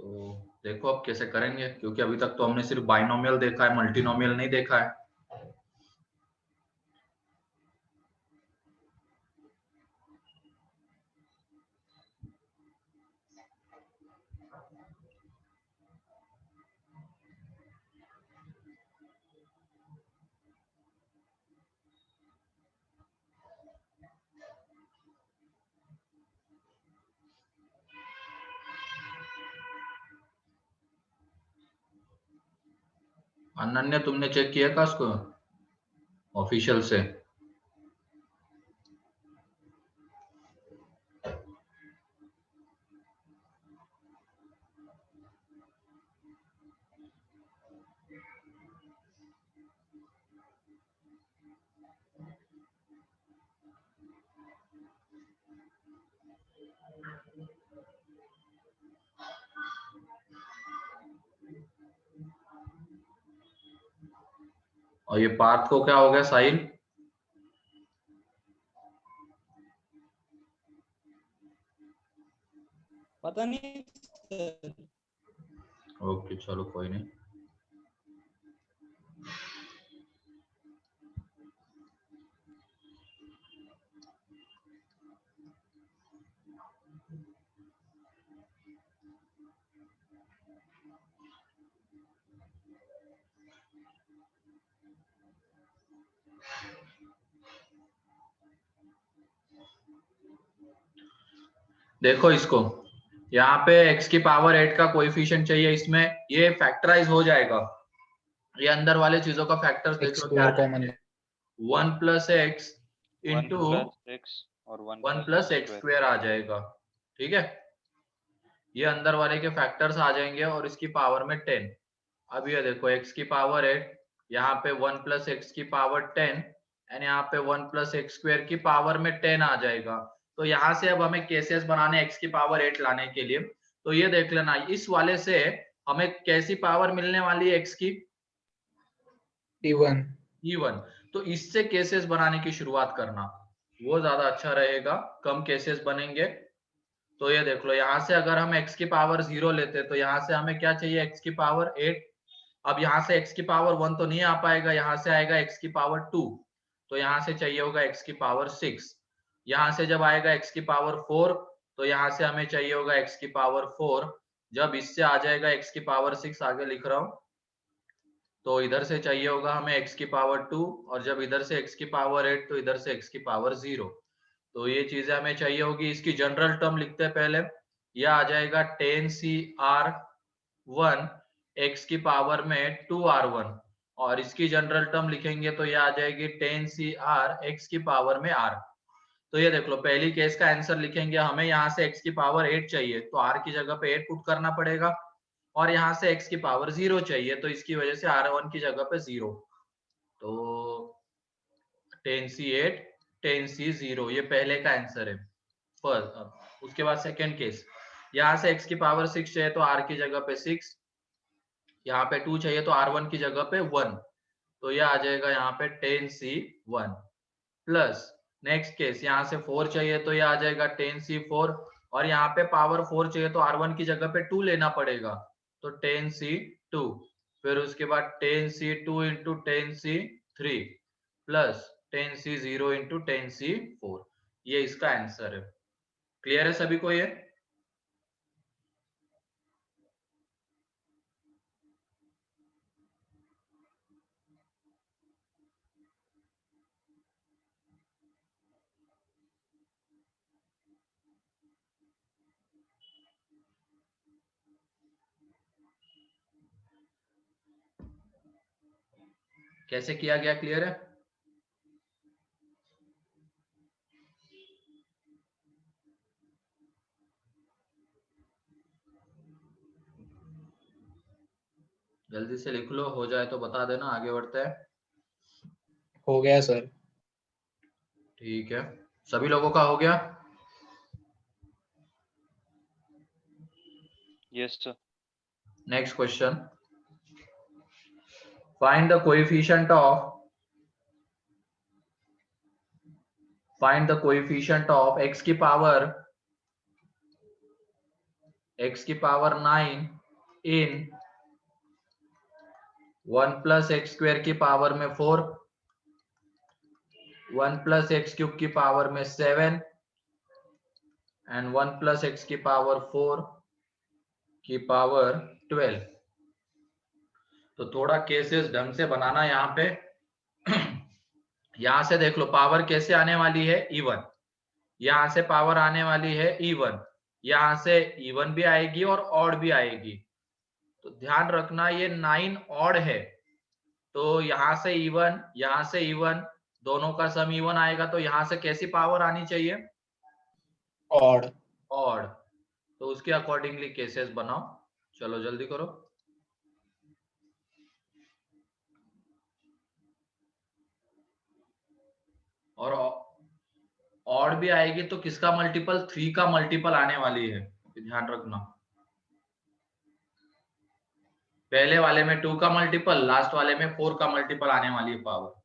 तो देखो अब कैसे करेंगे, क्योंकि अभी तक तो हमने सिर्फ बाइनोमियल देखा है, मल्टीनोमियल नहीं देखा है। अनन्या तुमने चेक किया था उसको ऑफिशियल से? और ये पार्थ को क्या हो गया साहिल? पता नहीं सर। ओके चलो कोई नहीं। देखो इसको, यहाँ पे x की पावर 8 का कोएफिशिएंट चाहिए, इसमें ये फैक्टराइज हो जाएगा। ये अंदर वाले चीजों का फैक्टर्स देख लो क्या आ कॉमन जाएंगे। 1 plus x 1 into plus x और 1 प्लस एक्स स्क्वायर आ जाएगा। ठीक है, ये अंदर वाले के फैक्टर्स आ जाएंगे और इसकी पावर में 10। अब ये देखो x की पावर 8, यहाँ पे 1 प्लस एक्स की पावर 10 एंड यहाँ पे 1 प्लस एक्स स्क्वायर की पावर में 10 आ जाएगा। तो यहाँ से अब हमें केसेस बनाने x की पावर 8 लाने के लिए, तो ये देख लेना इस वाले से हमें कैसी पावर मिलने वाली है x की? E1। E1। तो इससे केसेस बनाने की शुरुआत करना, वो ज्यादा अच्छा रहेगा, कम केसेस बनेंगे। तो ये देख लो, यहाँ से अगर हम x की पावर 0 लेते तो यहाँ से हमें क्या चाहिए, x की पावर 8। अब यहाँ से x की पावर 1 तो नहीं आ पाएगा, यहाँ से आएगा x की पावर 2, तो यहाँ से चाहिए होगा x की पावर 6। यहाँ से जब आएगा x की पावर 4 तो यहाँ से हमें चाहिए होगा x की पावर 4। जब इससे आ जाएगा x की पावर 6, आगे लिख रहा हूँ, तो इधर से चाहिए होगा हमें x की पावर 2, और जब इधर से x की पावर 8 तो इधर से x की पावर 0। तो ये चीजें हमें चाहिए होगी। इसकी जनरल टर्म लिखते हैं पहले, यह आ जाएगा 10CR1 x की पावर में 2R1, और इसकी जनरल टर्म लिखेंगे तो यह आ जाएगी 10CR x की पावर में r। तो ये देख लो, पहली केस का आंसर लिखेंगे, हमें यहाँ से x की पावर 8 चाहिए तो r की जगह पे 8 पुट करना पड़ेगा, और यहाँ से x की पावर 0 चाहिए तो इसकी वजह से R1 की जगह पे 0। तो 10C8 10C0 ये पहले का आंसर है फर्स्ट। उसके बाद सेकंड केस, यहाँ से x की पावर 6 चाहिए तो r की जगह पे 6, यहाँ पे 2 चाहिए तो R1 की जगह पे 1, तो ये आ जाएगा यहाँ पे 10C1 प्लस। नेक्स्ट केस, यहाँ से 4 चाहिए तो ये आ जाएगा 10C4, और यहाँ पे पावर 4 चाहिए तो R1 की जगह पे 2 लेना पड़ेगा, तो 10C2। फिर उसके बाद 10C2 into 10C3 plus 10C0 into 10C4, ये इसका आंसर है। क्लियर है सभी को ये? कैसे किया गया, क्लियर है? जल्दी से लिख लो, हो जाए तो बता देना, आगे बढ़ते हैं। हो गया सर। ठीक है, सभी लोगों का हो गया? Yes sir. Next question, find the coefficient of x की पावर x की पावर 9 इन 1 प्लस एक्स स्क्वायर की पावर में 4, 1 प्लस एक्स क्यूब की पावर में 7 एंड 1 प्लस एक्स की पावर 4 की पावर 12। तो थोड़ा केसेस ढंग से बनाना यहाँ पे। यहां से देख लो पावर कैसे आने वाली है, इवन। यहां से पावर आने वाली है इवन, यहां से इवन भी आएगी और ऑड भी आएगी। तो ध्यान रखना ये 9 ऑड है, तो यहां से इवन दोनों का सम इवन आएगा, तो यहां से कैसी पावर आनी चाहिए, ऑड। ऑड। तो उसके अकॉर्डिंगली केसेस बनाओ। चलो जल्दी करो। और ऑड भी आएगी तो किसका मल्टीपल, 3 का मल्टीपल आने वाली है, ध्यान रखना। पहले वाले में 2 का मल्टीपल, लास्ट वाले में 4 का मल्टीपल आने वाली है पावर।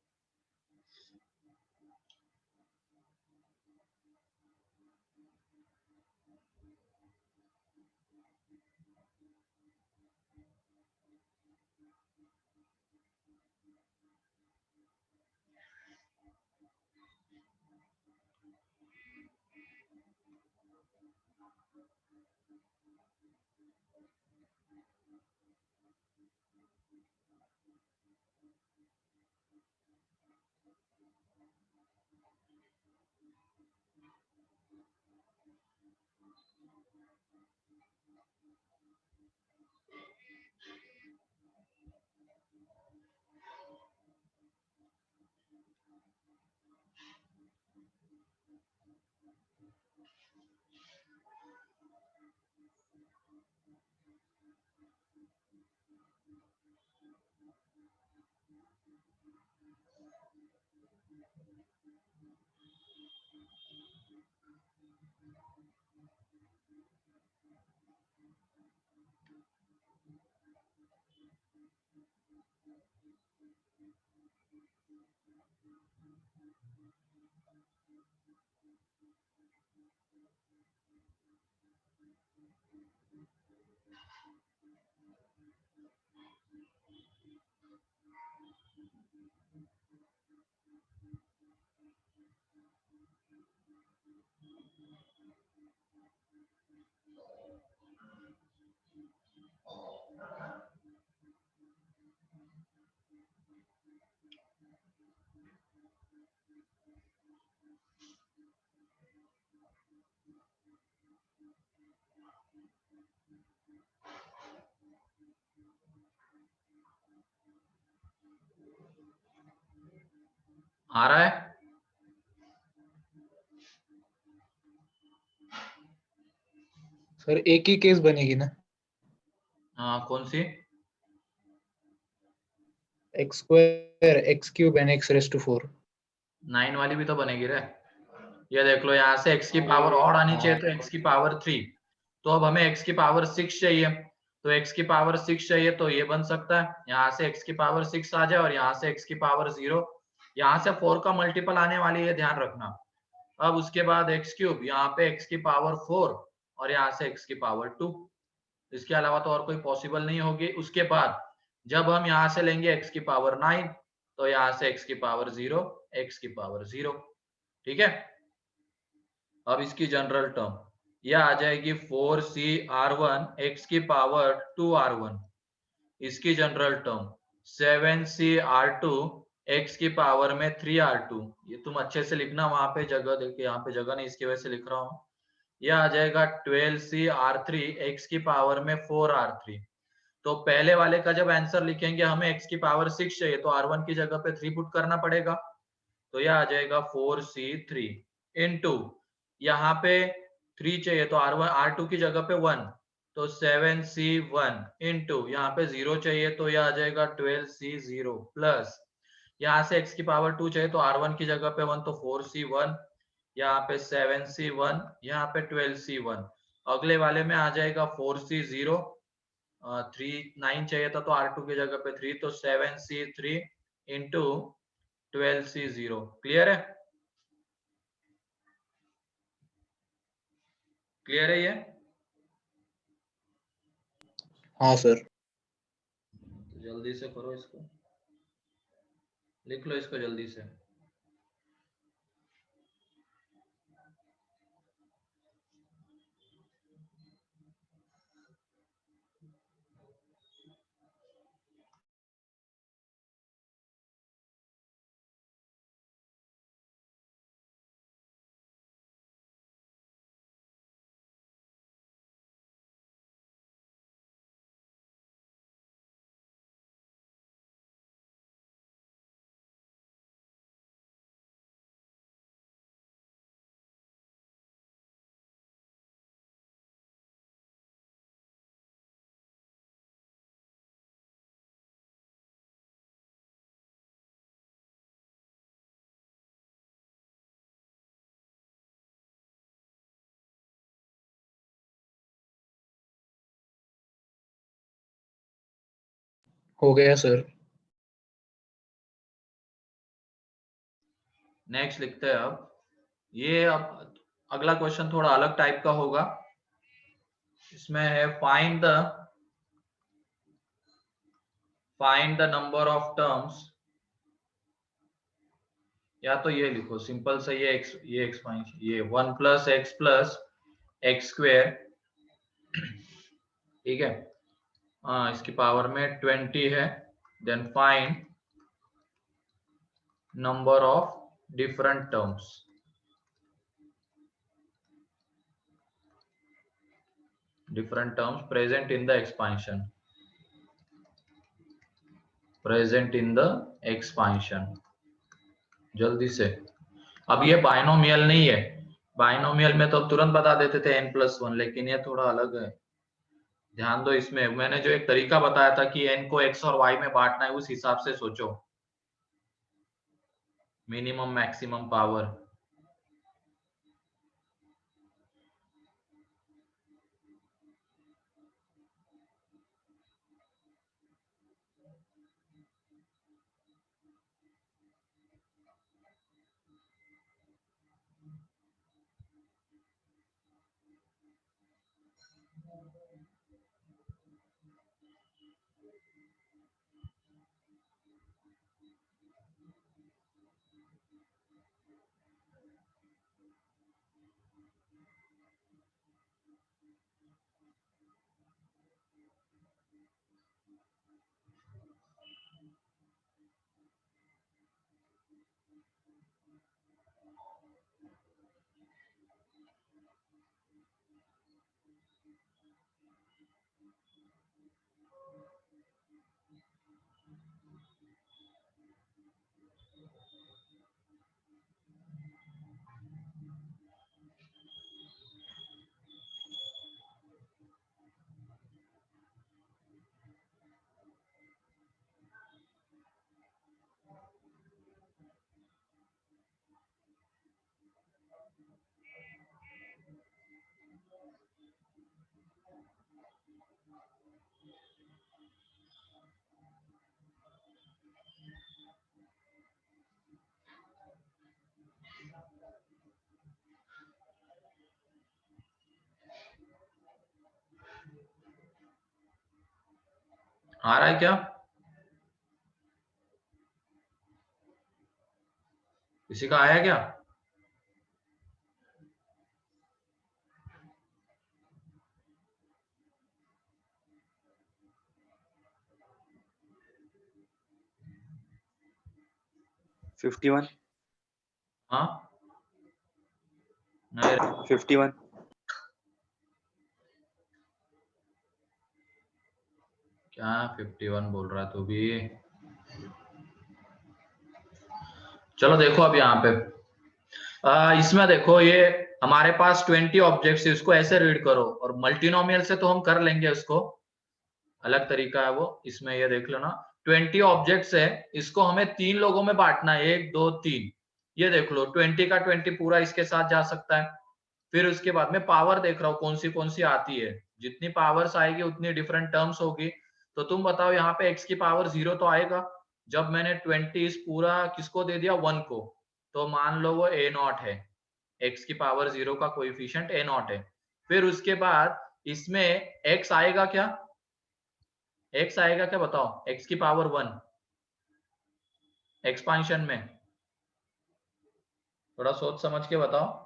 आ रहा है? सर एक ही केस बनेगी ना, कौन सी? X square x cube n x raise to 4। 9 वाली भी तो बनेगी रे। ये देख लो, यहाँ से x की पावर ऑड आनी चाहिए तो x की पावर 3। तो अब हमें x की पावर 6 चाहिए, तो x की पावर 6 चाहिए तो ये बन सकता है, यहाँ से x की पावर 6 आ जाए और यहाँ से x की पावर 0। यहाँ से 4 का मल्टीपल आने वाली है, ध्यान रखना। अब उसके बाद एक्स क्यूब, यहाँ पे x की पावर 4 और यहाँ से x की पावर 2। इसके अलावा तो और कोई पॉसिबल नहीं होगी। उसके बाद जब हम यहाँ से लेंगे x की पावर 9, तो यहाँ से x की पावर 0, x की पावर 0। ठीक है। अब इसकी जनरल टर्म यह आ जाएगी 4c(r1) x की पावर 2r1। इसकी जनरल टर्म 7c(r2) x की पावर में 3r2। ये तुम अच्छे से लिखना, वहां पे जगह देखिए, यहाँ पे जगह नहीं, इसकी वजह से लिख रहा हूँ। यह आ जाएगा 12c(r3) x की पावर में 4r3। तो पहले वाले का जब आंसर लिखेंगे हमें x की पावर 6 चाहिए, तो r1 की जगह पे 3 पुट करना पड़ेगा। तो यह आ जाएगा 4c3 इनटू, यहाँ पे 3 चाहिए तो r2 की जगह पे 1, तो 7c1 इनटू, यहाँ पे 0 चाहिए तो यह आ जाएगा 12c0 प्लस, यहाँ से x की पावर 2 चाहिए तो r1 की जगह पे 1, तो 4c1, यहाँ पे 7c1, यहाँ पे 12c1। अगले वाले में आ जाएगा 4c0, 9 चाहिए था तो r2 की जगह पे 3, तो 7c3 इंटू 12c0। क्लियर है? क्लियर है ये? हाँ सर। तो जल्दी से करो इसको, लिख लो इसको जल्दी से। हो गया सर। नेक्स्ट लिखते हैं अब। ये अब अगला क्वेश्चन थोड़ा अलग टाइप का होगा। इसमें है find the number of terms, या तो ये लिखो सिंपल से, ये एक्सपांशन, ये 1 प्लस एक्स स्क्वेयर, ठीक है, इसकी पावर में 20 है। Then find number of different terms, present in the expansion, जल्दी से। अब ये बाइनोमियल नहीं है, बाइनोमियल में तो अब तुरंत बता देते थे n+1, लेकिन ये थोड़ा अलग है। ध्यान दो, इसमें मैंने जो एक तरीका बताया था कि n को x और y में बांटना है, उस हिसाब से सोचो, मिनिमम मैक्सिमम पावर। आ रहा है क्या? किसी का आया क्या? $51 हाँ, नहीं, 51 क्या 51 बोल रहा है तू भी? चलो देखो अब यहाँ पे इसमें देखो, ये हमारे पास 20 ऑब्जेक्ट्स है, इसको ऐसे रीड करो, और मल्टीनोमियल से तो हम कर लेंगे उसको, अलग तरीका है वो। इसमें ये देख लो ना, 20 ऑब्जेक्ट्स है, इसको हमें 3 लोगों में बांटना है, 1 2 3। ये देख लो 20 का 20 पूरा इसके साथ जा सकता है। फिर उसके बाद में पावर देख रहा हूँ कौन सी आती है, जितनी पावर्स आएगी उतनी डिफरेंट टर्म्स होगी। तो तुम बताओ यहाँ पे x की पावर 0 तो आएगा, जब मैंने 20 पूरा किसको दे दिया, 1 को, तो मान लो वो a0 है, x की पावर 0 का कोएफिशिएंट a0 है। फिर उसके बाद इसमें x आएगा क्या, x आएगा क्या बताओ, x की पावर 1 एक्सपांशन में, थोड़ा सोच समझ के बताओ।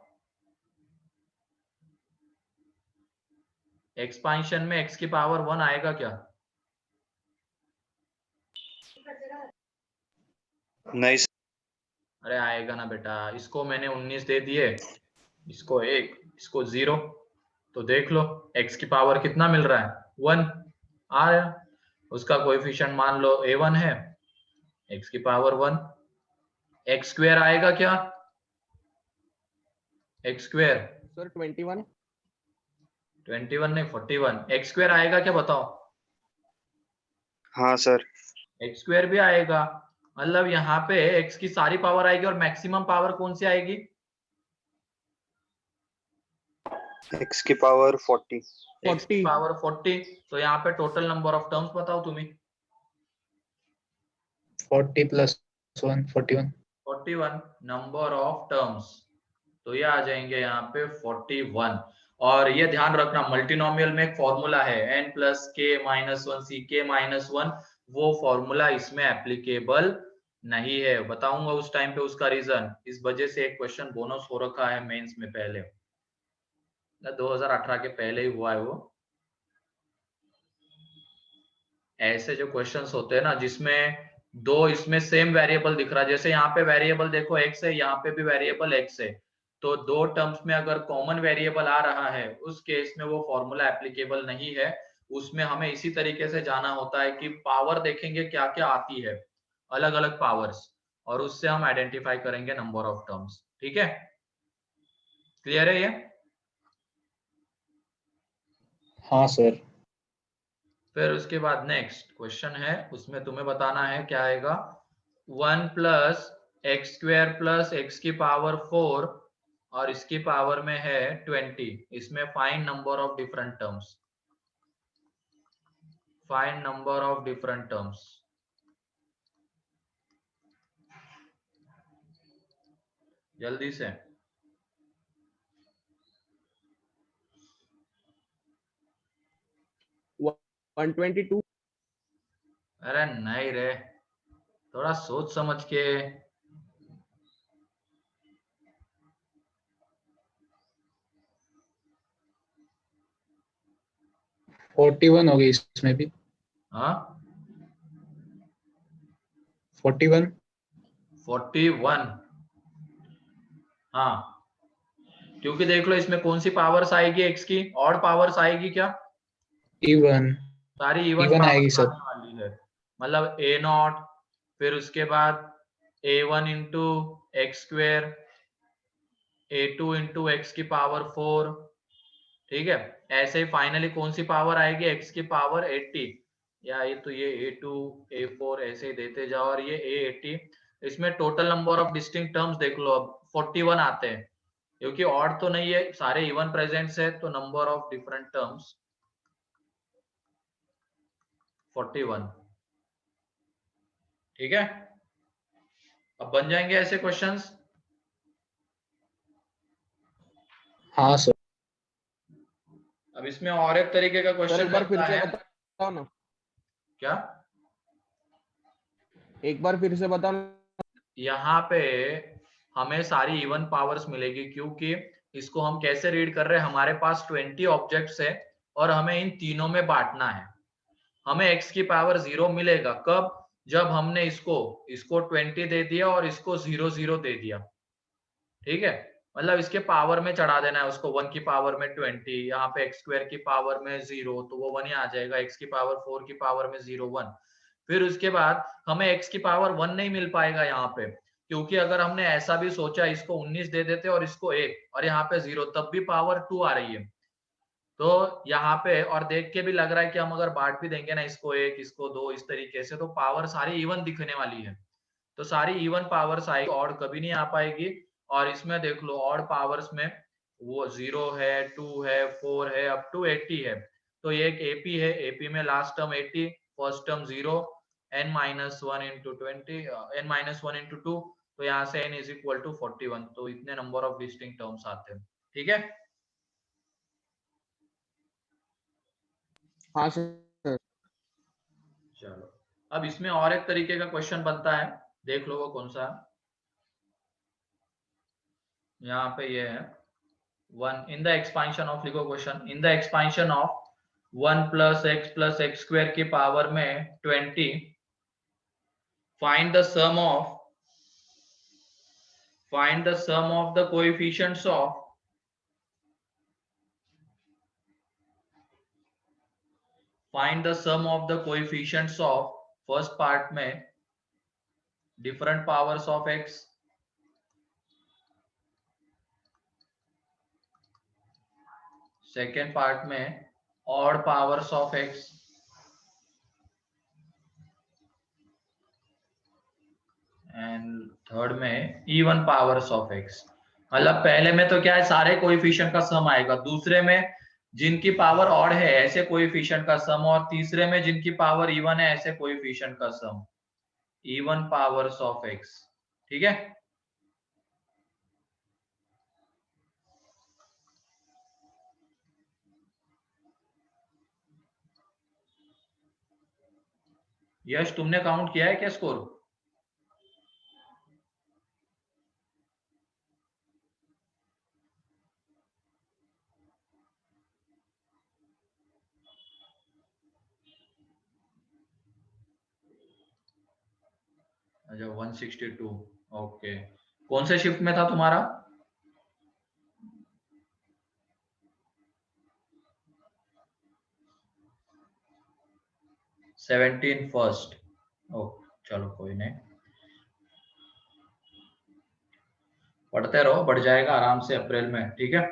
एक्सपांशन में x की पावर 1 आएगा क्या? नहीं sir. अरे आएगा ना बेटा, इसको मैंने 19 दे दिए, इसको 1, इसको 0, तो देख लो x की पावर कितना मिल रहा है, 1 आ रहा है। उसका कोएफिशिएंट मान लो a1 है, x की पावर 1, x स्क्वायर आएगा क्या, x स्क्वायर सर 21 21 नहीं 41, x स्क्वायर आएगा क्या बताओ, हाँ सर. x स्क्वायर भी आएगा। मतलब यहाँ पे x की सारी पावर आएगी और मैक्सिमम पावर कौन सी आएगी, X की पावर 40. x की पावर 40। तो यहाँ पे टोटल नंबर ऑफ टर्म्स बताओ तुम्हें, 40 plus 1, 41. 41 नंबर ऑफ टर्म्स, तो ये आ जाएंगे यहाँ पे 41। और ये ध्यान रखना मल्टीनोमियल में एक फॉर्मूला है n प्लस के माइनस 1 सी के माइनस 1, वो फॉर्मूला इसमें एप्लीकेबल नहीं है, बताऊंगा उस टाइम पे उसका रीजन। इस वजह से एक क्वेश्चन बोनस हो रखा है मेंस में पहले, 2018 के पहले ही हुआ है वो। ऐसे जो क्वेश्चंस होते हैं ना जिसमें दो इसमें सेम वेरिएबल दिख रहा है, जैसे यहाँ पे वेरिएबल देखो x है, यहाँ पे भी वेरिएबल x है, तो दो टर्म्स में अगर कॉमन वेरिएबल आ रहा है उस केस में वो फॉर्मूला एप्लीकेबल नहीं है। उसमें हमें इसी तरीके से जाना होता है कि पावर देखेंगे क्या क्या आती है, अलग अलग पावर्स, और उससे हम आइडेंटिफाई करेंगे नंबर ऑफ टर्म्स। ठीक है, क्लियर है ये? हाँ सर. फिर उसके बाद नेक्स्ट क्वेश्चन है, उसमें तुम्हें बताना है क्या आएगा, 1 plus x square plus x की पावर 4 और इसकी पावर में है 20, इसमें find number of different terms, find number of different terms. जल्दी से, व- 122 अरे नहीं रे, थोड़ा सोच समझ के। 41 होगी इसमें भी. हाँ 41. 41, हाँ, क्योंकि देख लो इसमें कौन सी पावर्स आएगी एक्स की, ऑड पावर्स आएगी क्या, Even. सारी इवन Even आएगी पावर्स सर. आने वाली है। मतलब ए नॉट, फिर उसके बाद a1 into x square, a2 into x की पावर 4, ठीक है। ऐसे ही फाइनली कौन सी पावर आएगी, x की पावर 80, या ये तो ये a2 a4 ऐसे ही देते जाओ और ये a80। इसमें total number of distinct terms देख लो, अब 41 आते हैं, क्योंकि ऑड तो नहीं है, सारे इवन प्रेजेंट्स है, तो नंबर ऑफ डिफरेंट टर्म्स 41। ठीक है, अब बन जाएंगे ऐसे क्वेश्चंस। हाँ सर. अब इसमें और एक तरीके का सर क्वेश्चन एक बार फिर बनता से है, बताओ ना, क्या, एक बार फिर से बताओ ना। यहाँ पे हमें सारी इवन पावर्स मिलेगी, क्योंकि इसको हम कैसे रीड कर रहे हैं, हमारे पास 20 ऑब्जेक्ट्स है और हमें इन तीनों में बांटना है। हमें x की पावर 0 मिलेगा कब, जब हमने इसको इसको 20 दे दिया और इसको 0 0 दे दिया। ठीक है, मतलब इसके पावर में चढ़ा देना है उसको, 1 की पावर में 20, यहाँ पे x स्क्वायर की पावर में 0, तो वो 1 ही आ जाएगा, x की पावर 4 की पावर में 0 1। फिर उसके बाद हमें x की पावर 1 नहीं मिल पाएगा यहाँ पे, क्योंकि अगर हमने ऐसा भी सोचा इसको 19 दे देते और इसको 1 और यहाँ पे 0, तब भी पावर 2 आ रही है। तो यहाँ पे और देख के भी लग रहा है कि हम अगर बांट भी देंगे ना इसको 1 इसको 2 इस तरीके से, तो पावर सारी इवन दिखने वाली है। तो सारी इवन पावर्स आएगी, ऑड कभी नहीं आ पाएगी। और इसमें देख लो ऑड पावर्स में वो 0 है, 2 है, 4 है, अप टू 80 है। तो ये एक एपी है, एपी में last term 80, first term 0, n minus 1 into 20, n minus 1 into 2, तो यहाँ से n इज इक्वल टू 41, तो इतने नंबर ऑफ डिस्टिंक्ट टर्म्स आते हैं। ठीक है, हाँ सर। चलो अब इसमें और एक तरीके का क्वेश्चन बनता है, देख लो वो कौन सा। यहाँ पे ये है 1 इन द एक्सपांशन ऑफ, लिखो question, in the expansion of 1 plus x square की पावर में 20, find the sum of the coefficients of first part में different powers of x, second part में odd powers of x, and third में even powers of x. मतलब पहले में तो क्या है, सारे कोएफिशिएंट का सम आएगा, दूसरे में जिनकी पावर ऑड है ऐसे कोएफिशिएंट का सम, और तीसरे में जिनकी पावर इवन है ऐसे कोएफिशिएंट का सम, इवन पावर्स ऑफ एक्स। ठीक है, यश तुमने काउंट किया है क्या स्कोर? अच्छा 162, ओके। कौन से शिफ्ट में था तुम्हारा? फर्स्ट। ओके चलो कोई नहीं, पढ़ते रहो, बढ़ जाएगा आराम से अप्रैल में। ठीक है,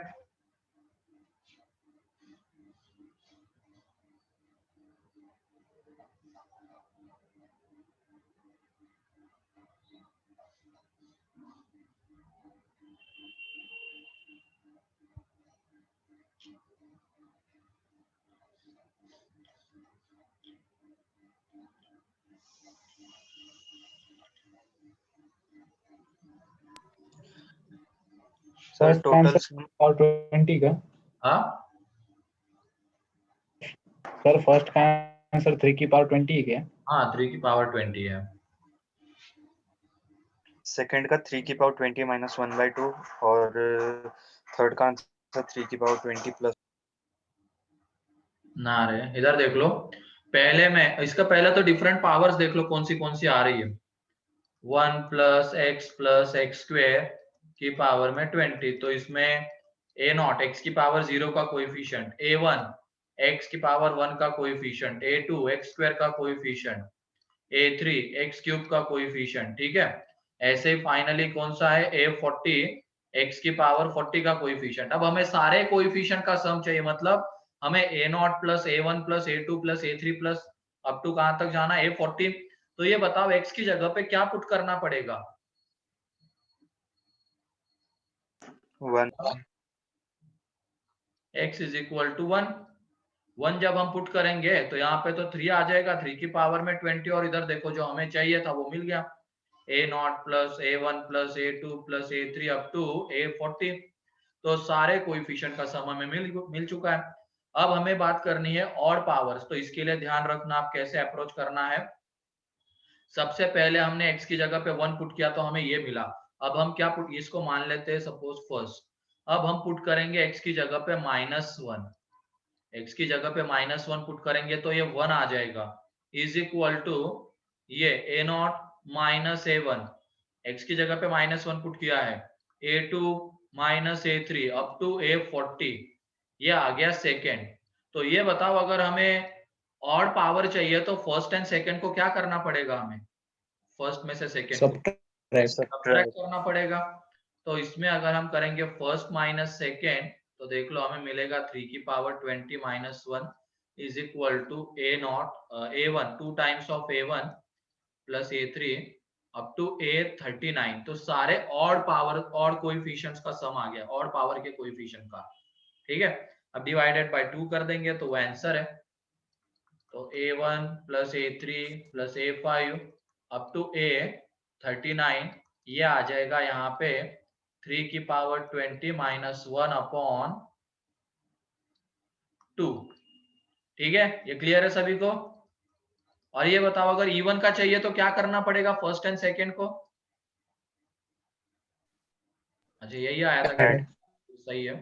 सर सर टोटल और 20 का। हाँ सर फर्स्ट का आंसर 3 की पावर 20 है क्या? हाँ 3 की पावर 20 है। सेकंड का 3 की पावर 20 माइनस 1/2 और थर्ड का आंसर 3 की पावर 20 प्लस। ना रे, इधर देख लो, पहले में इसका पहला तो डिफरेंट पावर्स देख लो कौन सी आ रही है। 1 प्लस एक्स स्क्वायर की पावर में 20, तो इसमें ए नॉट एक्स की पावर 0 का कोएफिशिएंट, a1 एक्स की पावर 1 का कोएफिशिएंट, a2 एक्स स्क्वायर का कोएफिशिएंट, a3 एक्स क्यूब का कोएफिशिएंट। ठीक है, ऐसे ही फाइनली कौन सा है, a40 एक्स की पावर 40 का कोएफिशिएंट। अब हमें सारे कोएफिशिएंट का सम चाहिए, मतलब हमें a0 plus a1 plus a2 plus a3 plus up to कहां तक जाना, a40। तो ये बताओ x की जगह पे क्या पुट करना पड़ेगा? 1 x इज इक्वल टू 1 जब हम पुट करेंगे तो यहाँ पे तो 3 आ जाएगा, 3 की पावर में 20, और इधर देखो जो हमें चाहिए था वो मिल गया, a0 plus a1 plus a2 plus a3 up to a40। तो सारे कोएफिशिएंट का सम हमें मिल चुका है। अब हमें बात करनी है ऑड पावर्स, तो इसके लिए ध्यान रखना आप कैसे अप्रोच करना है। सबसे पहले हमने x की जगह पे 1 पुट किया तो हमें ये मिला। अब हम क्या पुट, इसको मान लेते हैं सपोज फर्स्ट। अब हम पुट करेंगे x की जगह पे -1, x की जगह पे -1 पुट करेंगे तो ये 1 आ जाएगा, इज इक्वल टू ये a0 माइनस a1, x की जगह पे -1 पुट किया है, a2 minus a3 up to a40, ये आ गया सेकेंड। तो ये बताओ अगर हमें ऑड पावर चाहिए तो फर्स्ट एंड सेकेंड को क्या करना पड़ेगा, हमें फर्स्ट में से सेकेंड को सब्ट्रैक्ट करना पड़ेगा। तो इसमें अगर हम करेंगे फर्स्ट माइनस सेकेंड, तो देख लो हमें मिलेगा 3 की power 20 minus 1 is equal to a1 2 times of a1 plus a3 up to a39। तो सारे ऑड पावर, ऑड कोएफिशिएंट्स का सम आ गया, ऑड पावर के कोएफिशिएंट का। ठीक है, अब डिवाइडेड बाय 2 कर देंगे तो वो आंसर है। तो a1 plus a3 plus a5 up to a39, ये आ जाएगा यहाँ पे 3 की पावर 20 माइनस 1 अपॉन 2। ठीक है, ये क्लियर है सभी को? और ये बताओ अगर इवन का चाहिए तो क्या करना पड़ेगा फर्स्ट एंड सेकंड को? अच्छा यही आया था क्या? Add. सही है।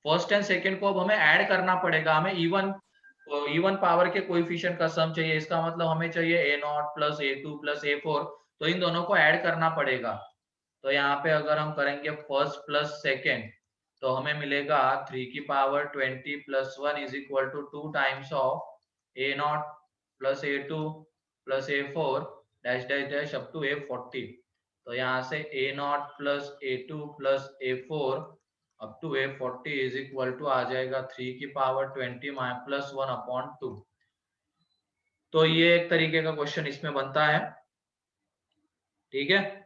फर्स्ट एंड सेकंड को अब हमें ऐड करना पड़ेगा, हमें इवन पावर के कोएफिशिएंट का सम चाहिए, इसका मतलब हमें चाहिए a0 plus a2 plus a4, तो इन दोनों को ऐड करना पड़ेगा। तो यहाँ पे अगर हम करेंगे फर्स्ट प्लस सेकंड तो हमें मिलेगा 3 की power 20 plus 1 is equal to 2 times of a0 plus a2 plus a4 dash dash dash up to a40। तो यहाँ से a0 plus a2 plus a4 up to a40 is equal to आ जाएगा 3 की पावर 20 प्लस 1 अपॉन 2। तो ये एक तरीके का क्वेश्चन इसमें बनता है, ठीक है।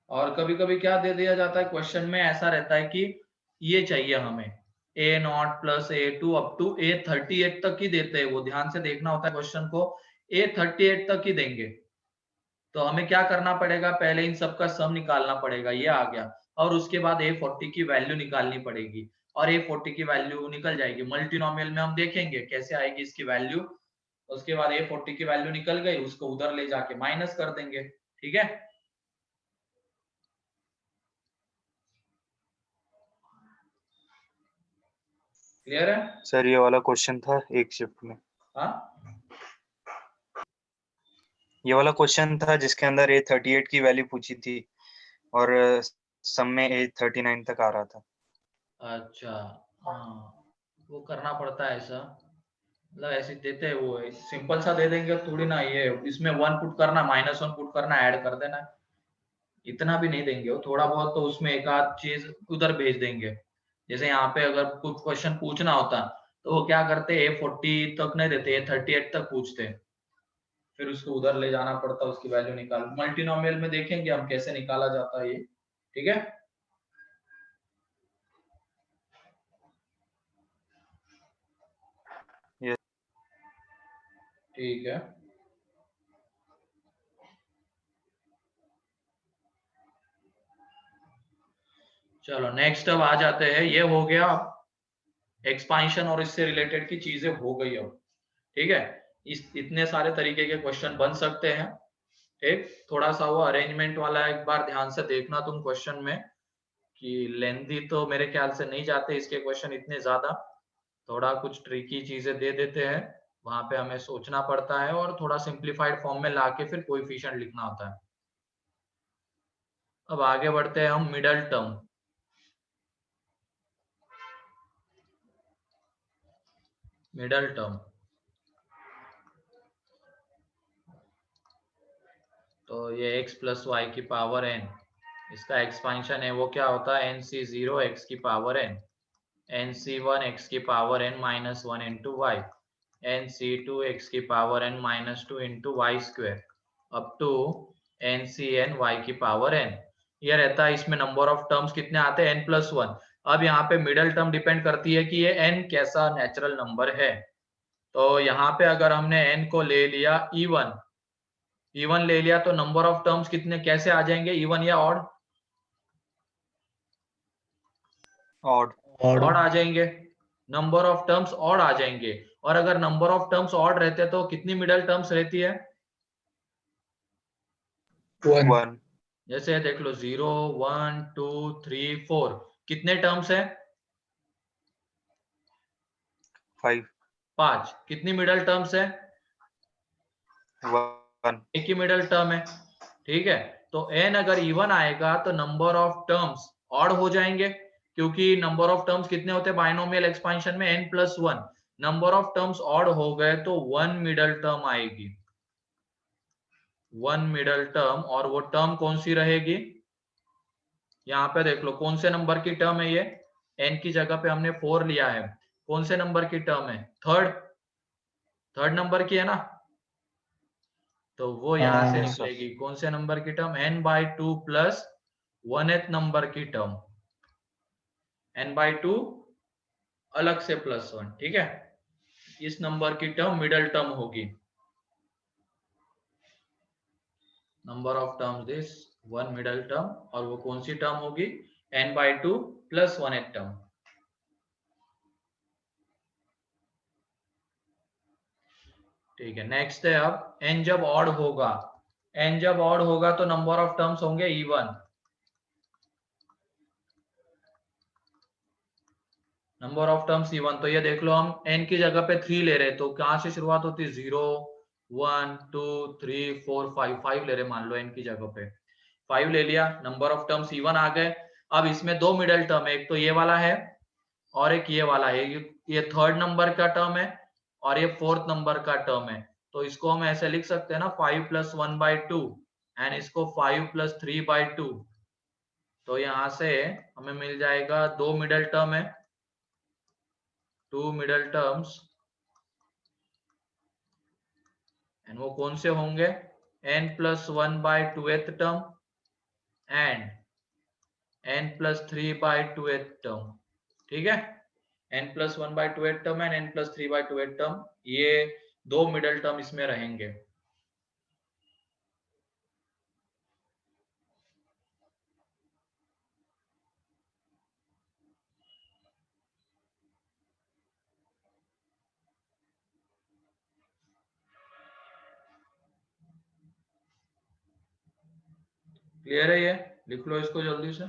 और कभी कभी क्या दे दिया जाता है क्वेश्चन में, ऐसा रहता है कि ये चाहिए हमें a0 plus a2 up to a38 तक ही देते हैं, वो ध्यान से देखना होता है क्वेश्चन को, a38 तक ही देंगे। तो हमें क्या करना पड़ेगा, पहले इन सब का सम निकालना पड़ेगा, ये आ गया, और उसके बाद a40 की वैल्यू निकालनी पड़ेगी, और a40 की वैल्यू निकल जाएगी। मल्टीनोमियल में हम देखेंगे कैसे आएगी इसकी वैल्यू। उसके बाद a40 की वैल्यू निकल गई, उसको उधर ले जाके माइनस कर देंगे, ठीक है। क्लियर है? सर ये वाला क्वेश्चन था एक शिफ्ट में, हाँ ये वाला क्वेश्चन था जिसके अंदर a38 की वैल्यू पूछी थी और सम में a39 तक आ रहा था। अच्छा, हाँ वो करना पड़ता है ऐसा, मतलब ऐसे देते हैं वो, सिंपल सा दे देंगे थोड़ी ना, ये इसमें 1 पुट करना, -1 पुट करना, ऐड कर देना, इतना भी नहीं देंगे वो, थोड़ा बहुत तो उसमें एक आध चीज उधर भेज देंगे। जैसे यहाँ पे अगर कुछ क्वेश्चन पूछना होता तो वो क्या करते, a40 तक नहीं देते, a38 तक पूछते, फिर उसको उधर ले जाना पड़ता, उसकी वैल्यू निकाल। मल्टीनोमियल में देखेंगे हम कैसे निकाला जाता है ये, ठीक है। ये ठीक है, चलो नेक्स्ट अब आ जाते हैं, ये हो गया एक्सपांशन और इससे रिलेटेड की चीजें हो गई अब, ठीक है। इस इतने सारे तरीके के क्वेश्चन बन सकते हैं, ठीक। थोड़ा सा वो अरेंजमेंट वाला एक बार ध्यान से देखना तुम क्वेश्चन में, कि लेंथी तो मेरे ख्याल से नहीं जाते इसके क्वेश्चन इतने ज्यादा, थोड़ा कुछ ट्रिकी चीजें दे देते हैं, वहां पे हमें सोचना पड़ता है और थोड़ा सिंप्लीफाइड फॉर्म में लाके फिर कोएफिशिएंट लिखना होता है। अब आगे बढ़ते हैं हम मिडल टर्म। मिडल टर्म तो ये x प्लस वाई की पावर n, इसका एक्सपांशन है, वो क्या होता है nc0 x की पावर n, nc1 x की power n minus 1 into Y, nc2 x की power n minus 2 into Y square up to ncn y की पावर n। ये रहता है, इसमें नंबर ऑफ टर्म्स कितने आते हैं, n प्लस 1। अब यहाँ पे मिडल टर्म डिपेंड करती है कि ये n कैसा नेचुरल नंबर है। तो यहाँ पे अगर हमने n को ले लिया इवन ले लिया तो नंबर ऑफ टर्म्स कितने कैसे आ जाएंगे, इवन या ऑड? ऑड। ऑड आ जाएंगे, नंबर ऑफ टर्म्स ऑड आ जाएंगे। और अगर नंबर ऑफ टर्म्स ऑड रहते तो कितनी मिडल टर्म्स रहती है? 1. 1। जैसे देख लो 0 1 2 3 4, कितने टर्म्स है? 5। 5। कितनी मिडल टर्म्स है? 1। एक ही मिडल टर्म है, ठीक है। तो n अगर इवन आएगा तो नंबर ऑफ टर्म्स ऑड हो जाएंगे, क्योंकि नंबर ऑफ टर्म्स कितने होते हैं बाइनोमियल एक्सपेंशन में, n plus 1। Number of terms odd हो गए तो 1 मिडल टर्म आएगी, 1 मिडल टर्म। और वो टर्म कौन सी रहेगी, यहाँ पे देख लो कौन से नंबर की टर्म है ये, n की जगह पे हमने 4 लिया है, कौन से नंबर की टर्म है, थर्ड नंबर की है ना, तो वो यहां से हाँ सर। निकलेगी कौन से नंबर की term, n/2 plus 1th number की टर्म, n/2 अलग से प्लस 1, ठीक है। इस नंबर की टर्म मिडल टर्म होगी, number of terms this 1 middle term, और वो कौन सी टर्म होगी, n/2 प्लस 1th टर्म। ठीक है, नेक्स्ट है अब n जब ऑड होगा, n जब ऑड होगा तो नंबर ऑफ टर्म्स होंगे even. Number of terms even, तो ये देख लो हम n की जगह पे 3 ले रहे, तो कहां से शुरुआत होती है? 0 1 2 3 4 5, 5 ले रहे मान लो n की जगह पे, 5 ले लिया, नंबर ऑफ टर्म्स इवन आ गए। अब इसमें दो मिडल टर्म है, एक तो ये वाला है और एक ये वाला है, ये थर्ड नंबर का टर्म है और ये फोर्थ नंबर का टर्म है। तो इसको हम ऐसे लिख सकते हैं ना, 5 + 1/2 एंड इसको 5 + 3/2। तो यहाँ से हमें मिल जाएगा, दो मिडल टर्म है, 2 मिडल टर्म्स, एंड वो कौन से होंगे? n + 1/2th term and n + 3/2th term. ठीक है, n + 1/2th term and n + 3/2th term, ये दो मिडल टर्म इसमें रहेंगे। क्लियर है? ये लिख लो इसको जल्दी से।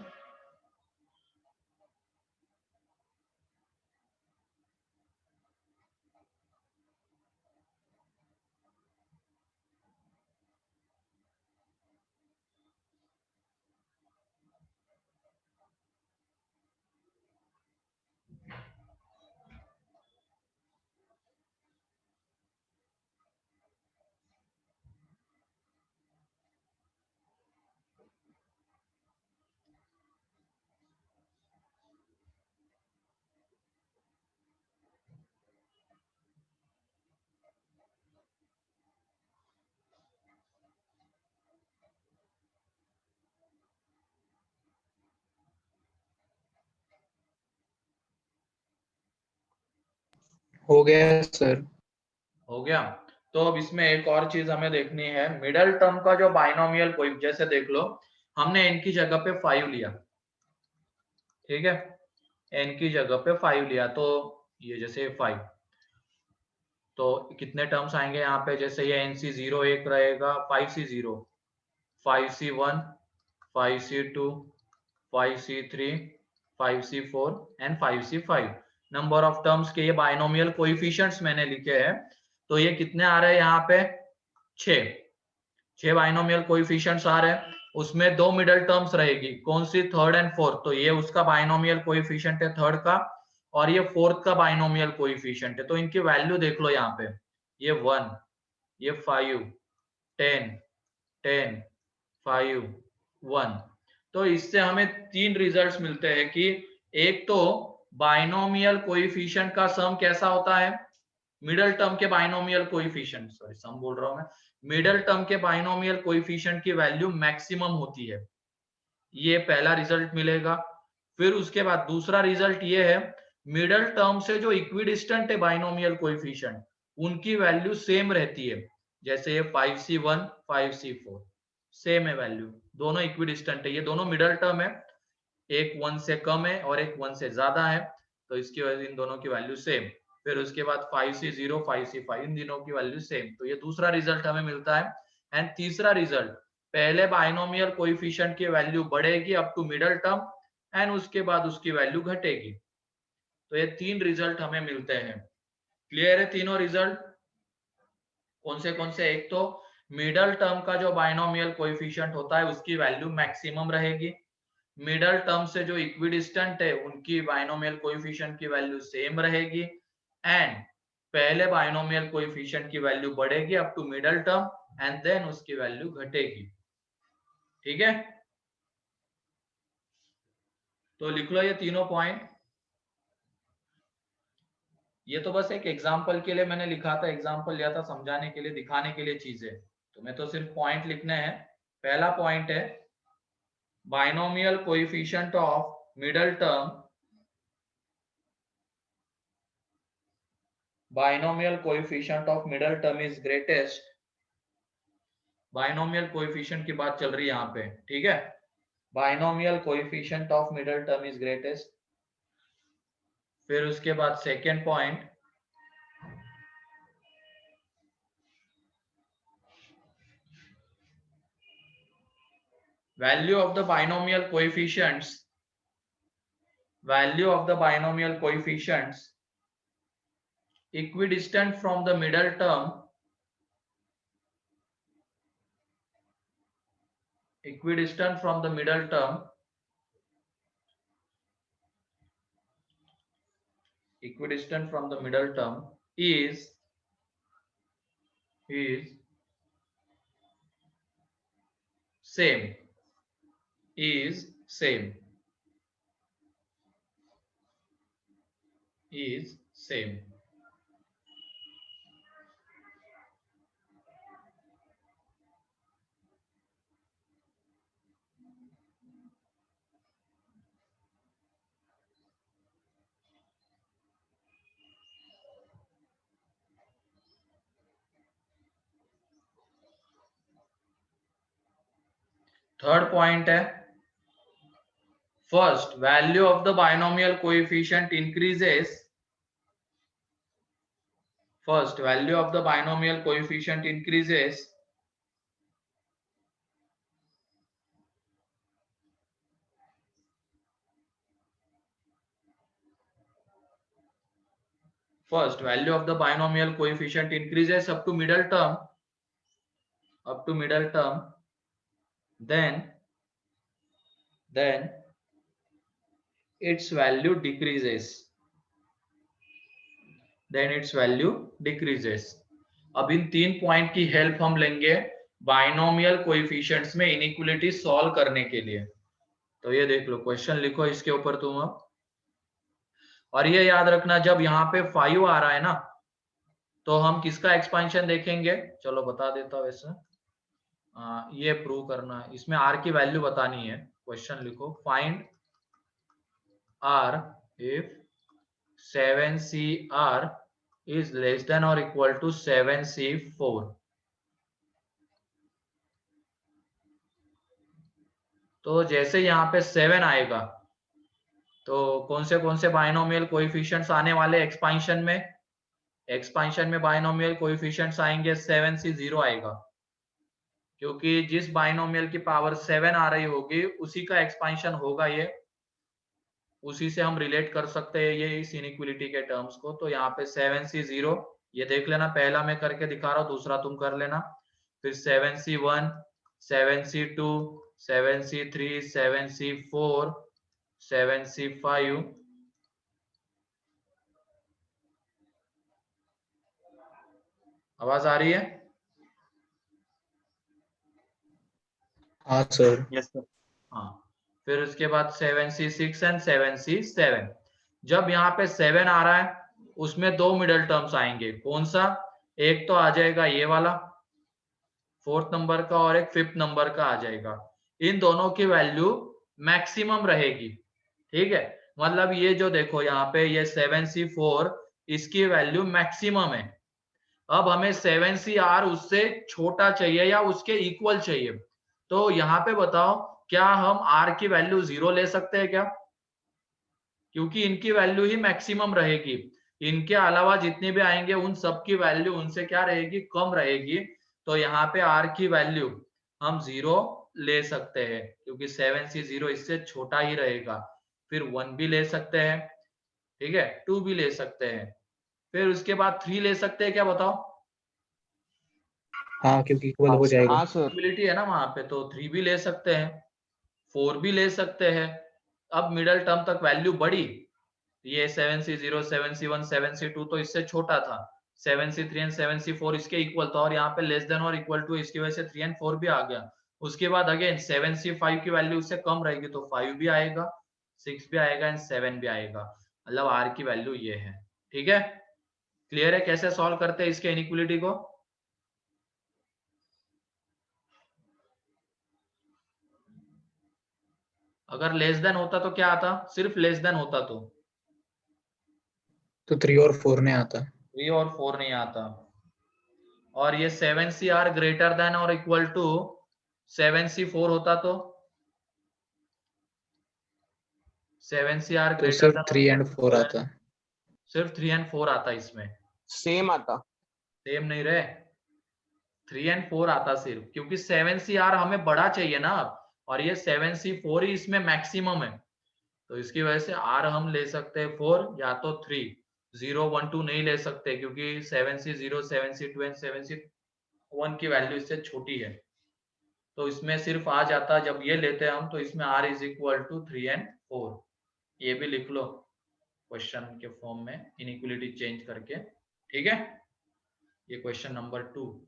हो गया सर। हो गया। तो अब इसमें एक और चीज हमें देखनी है, मिडल टर्म का जो बाइनोमियल कोई, जैसे देख लो हमने n की जगह पे 5 लिया, ठीक है, n की जगह पे 5 लिया, तो ये जैसे 5, तो कितने टर्म्स आएंगे यहाँ पे? जैसे ये nc0 एक रहेगा, 5c0, 5c1, 5c2, 5c3, 5c4 and 5c5। Number of terms के ये बाइनोमियल कोएफिशिएंट्स मैंने लिखे हैं। तो ये कितने आ रहे हैं यहाँ पे? 6 बाइनोमियल कोएफिशिएंट्स आ रहे हैं, उसमें दो मिडल टर्म्स रहेगी, कौन सी? Third and fourth. तो ये उसका बाइनोमियल कोएफिशिएंट है थर्ड का, और ये फोर्थ का बाइनोमियल कोएफिशिएंट है। तो इनकी वैल्यू देख लो यहाँ पे, ये 1, ये 5, 10, 10, 5, 1। तो इससे हमें तीन रिजल्ट्स मिलते हैं कि एक तो बाइनोमियल कोएफिशिएंट का सम कैसा होता है, मिडल टर्म के बाइनोमियल कोएफिशिएंट, सॉरी सम बोल रहा हूं मैं, मिडल टर्म के बाइनोमियल कोएफिशिएंट की वैल्यू मैक्सिमम होती है, ये पहला रिजल्ट मिलेगा। फिर उसके बाद दूसरा रिजल्ट ये है, मिडल टर्म से जो इक्विडिस्टेंट है बाइनोमियल कोएफिशिएंट, उनकी वैल्यू सेम रहती है। जैसे ये 5c1, 5c4 सेम है वैल्यू, दोनों इक्विडिस्टेंट है, ये दोनों मिडल टर्म है, एक 1 से कम है और एक 1 से ज्यादा है, तो इसकी वजह इन दोनों की वैल्यू सेम। फिर उसके बाद 5c0, 5c5, इन दिनों की वैल्यू सेम। तो ये दूसरा रिजल्ट हमें मिलता है। एंड तीसरा रिजल्ट, पहले बाइनोमियल कोएफिशिएंट की वैल्यू बढ़ेगी up to middle term, and उसके बाद उसकी वैल्यू घटेगी। तो ये तीन रिजल्ट हमें मिलते हैं। क्लियर है तीनों रिजल्ट? कौन से? एक तो मिडल टर्म का जो बाइनोमियल कोएफिशिएंट होता है उसकी वैल्यू मैक्सिमम रहेगी, मिडल टर्म से जो इक्विडिस्टेंट है उनकी बाइनोमियल कोएफिशिएंट की वैल्यू सेम रहेगी, एंड पहले बाइनोमियल कोएफिशिएंट की वैल्यू बढ़ेगी up to middle term and then उसकी वैल्यू घटेगी। ठीक है, तो लिख लो ये तीनों पॉइंट। ये तो बस एक एग्जांपल के लिए मैंने लिखा था, एग्जांपल लिया था समझाने के लिए, दिखाने के लिए चीजें, तो मैं तो सिर्फ पॉइंट लिखने हैं। पहला पॉइंट है, binomial coefficient of middle term, binomial coefficient of middle term is greatest, binomial coefficient की बात चल रही है यहाँ पे, ठीक है, binomial coefficient of middle term is greatest. फिर उसके बाद second point, value of the binomial coefficients equidistant from the middle term is same. Third point है, first value of the binomial coefficient increases up to middle term, then its value decreases. अब इन 3 point की help हम लेंगे binomial coefficients में inequality solve करने के लिए। तो ये देख लो, क्वेश्चन लिखो इसके ऊपर तुम। और ये याद रखना, जब यहाँ पे 5 आ रहा है ना, तो हम किसका एक्सपेंशन देखेंगे? चलो बता देता हूं। वैसे ये प्रूव करना है, इसमें r की वैल्यू बतानी है। क्वेश्चन लिखो, find r if 7cr is less than or equal to 7c4। तो जैसे यहाँ पे 7 आएगा, तो कौन से बाइनोमियल कोएफिशिएंट्स आने वाले एक्सपेंशन में बाइनोमियल कोएफिशिएंट्स आएंगे 7c0 आएगा, क्योंकि जिस बाइनोमियल की पावर 7 आ रही होगी उसी का एक्सपेंशन होगा ये, उसी से हम रिलेट कर सकते हैं ये इस इनइक्वालिटी के टर्म्स को। तो यहाँ पे 7c0 ये देख लेना, पहला मैं करके दिखा रहा हूँ, दूसरा तुम कर लेना। फिर 7c1, 7c2, 7c3, 7c4, 7c5, आवाज आ रही है? हाँ सर। Yes sir. हाँ, फिर उसके बाद 7c6 एंड 7c7। जब यहाँ पे 7 आ रहा है, उसमें 2 मिडल टर्म्स आएंगे। कौन सा? एक तो आ जाएगा ये वाला 4th नंबर का, और एक 5th नंबर का आ जाएगा। इन दोनों की वैल्यू मैक्सिमम रहेगी, ठीक है। मतलब ये जो देखो यहाँ पे ये 7c4, इसकी वैल्यू मैक्सिमम है। अब हमें 7cr उससे छोटा चाहिए या उसके इक्वल चाहिए। तो यहाँ पे बताओ, क्या हम r की वैल्यू 0 ले सकते हैं क्या? क्योंकि इनकी वैल्यू ही मैक्सिमम रहेगी। इनके अलावा जितने भी आएंगे उन सब की वैल्यू उनसे क्या रहेगी? कम रहेगी। तो यहाँ पे r की वैल्यू हम 0 ले सकते हैं, क्योंकि 7c0 इससे छोटा ही रहेगा। फिर 1 भी ले सकते हैं, ठीक है, 2 भी ले सकते हैं। फिर उसके बाद 3 ले सकते हैं क्या, बताओ? हाँ, क्योंकि इक्वल हो जाएगा। हाँ सर। पॉसिबिलिटी है ना वहां पे, तो 3 भी ले सकते हैं, 4 भी ले सकते हैं। अब मिडल टर्म तक वैल्यू बढ़ी, ये 7c0, 7c1, 7c2 तो इससे छोटा था, 7c3 एंड 7c4 इसके इक्वल था, और यहाँ पे लेस देन और इक्वल टू, इसकी वजह से 3 एंड 4 भी आ गया। उसके बाद अगेन 7c5 की वैल्यू उससे कम रहेगी, तो 5 भी आएगा, 6 भी आएगा एंड 7 भी आएगा। मतलब r की वैल्यू ये है, ठीक है। क्लियर है कैसे सॉल्व करते हैं इसके इनइक्वालिटी को? अगर लेस देन होता तो क्या आता? सिर्फ लेस देन होता तो 3 और 4 नहीं आता। 3 और 4 नहीं आता। और ये 7cr ग्रेटर देन और इक्वल टू 7c4 होता तो 7cr तो ग्रेटर सिर्फ देन 3 एंड 4 आता। सिर्फ 3 एंड 4 आता। इसमें सेम आता। सेम नहीं रहे, 3 एंड 4 आता सिर्फ, क्योंकि 7cr हमें बड़ा चाहिए ना, और ये 7C4 ही इसमें मैक्सिमम है, तो इसकी वजह से R हम ले सकते हैं 4 या तो 3, 0 1 2 नहीं ले सकते क्योंकि 7C0 7C2 एंड 7C1 की वैल्यू इससे छोटी है। तो इसमें सिर्फ आ जाता, जब ये लेते हैं हम तो इसमें R is equal to 3 and 4। ये भी लिख लो क्वेश्चन के फॉर्म में इनइक्वालिटी चेंज करके, ठीक है। ये क्वेश्चन नंबर 2।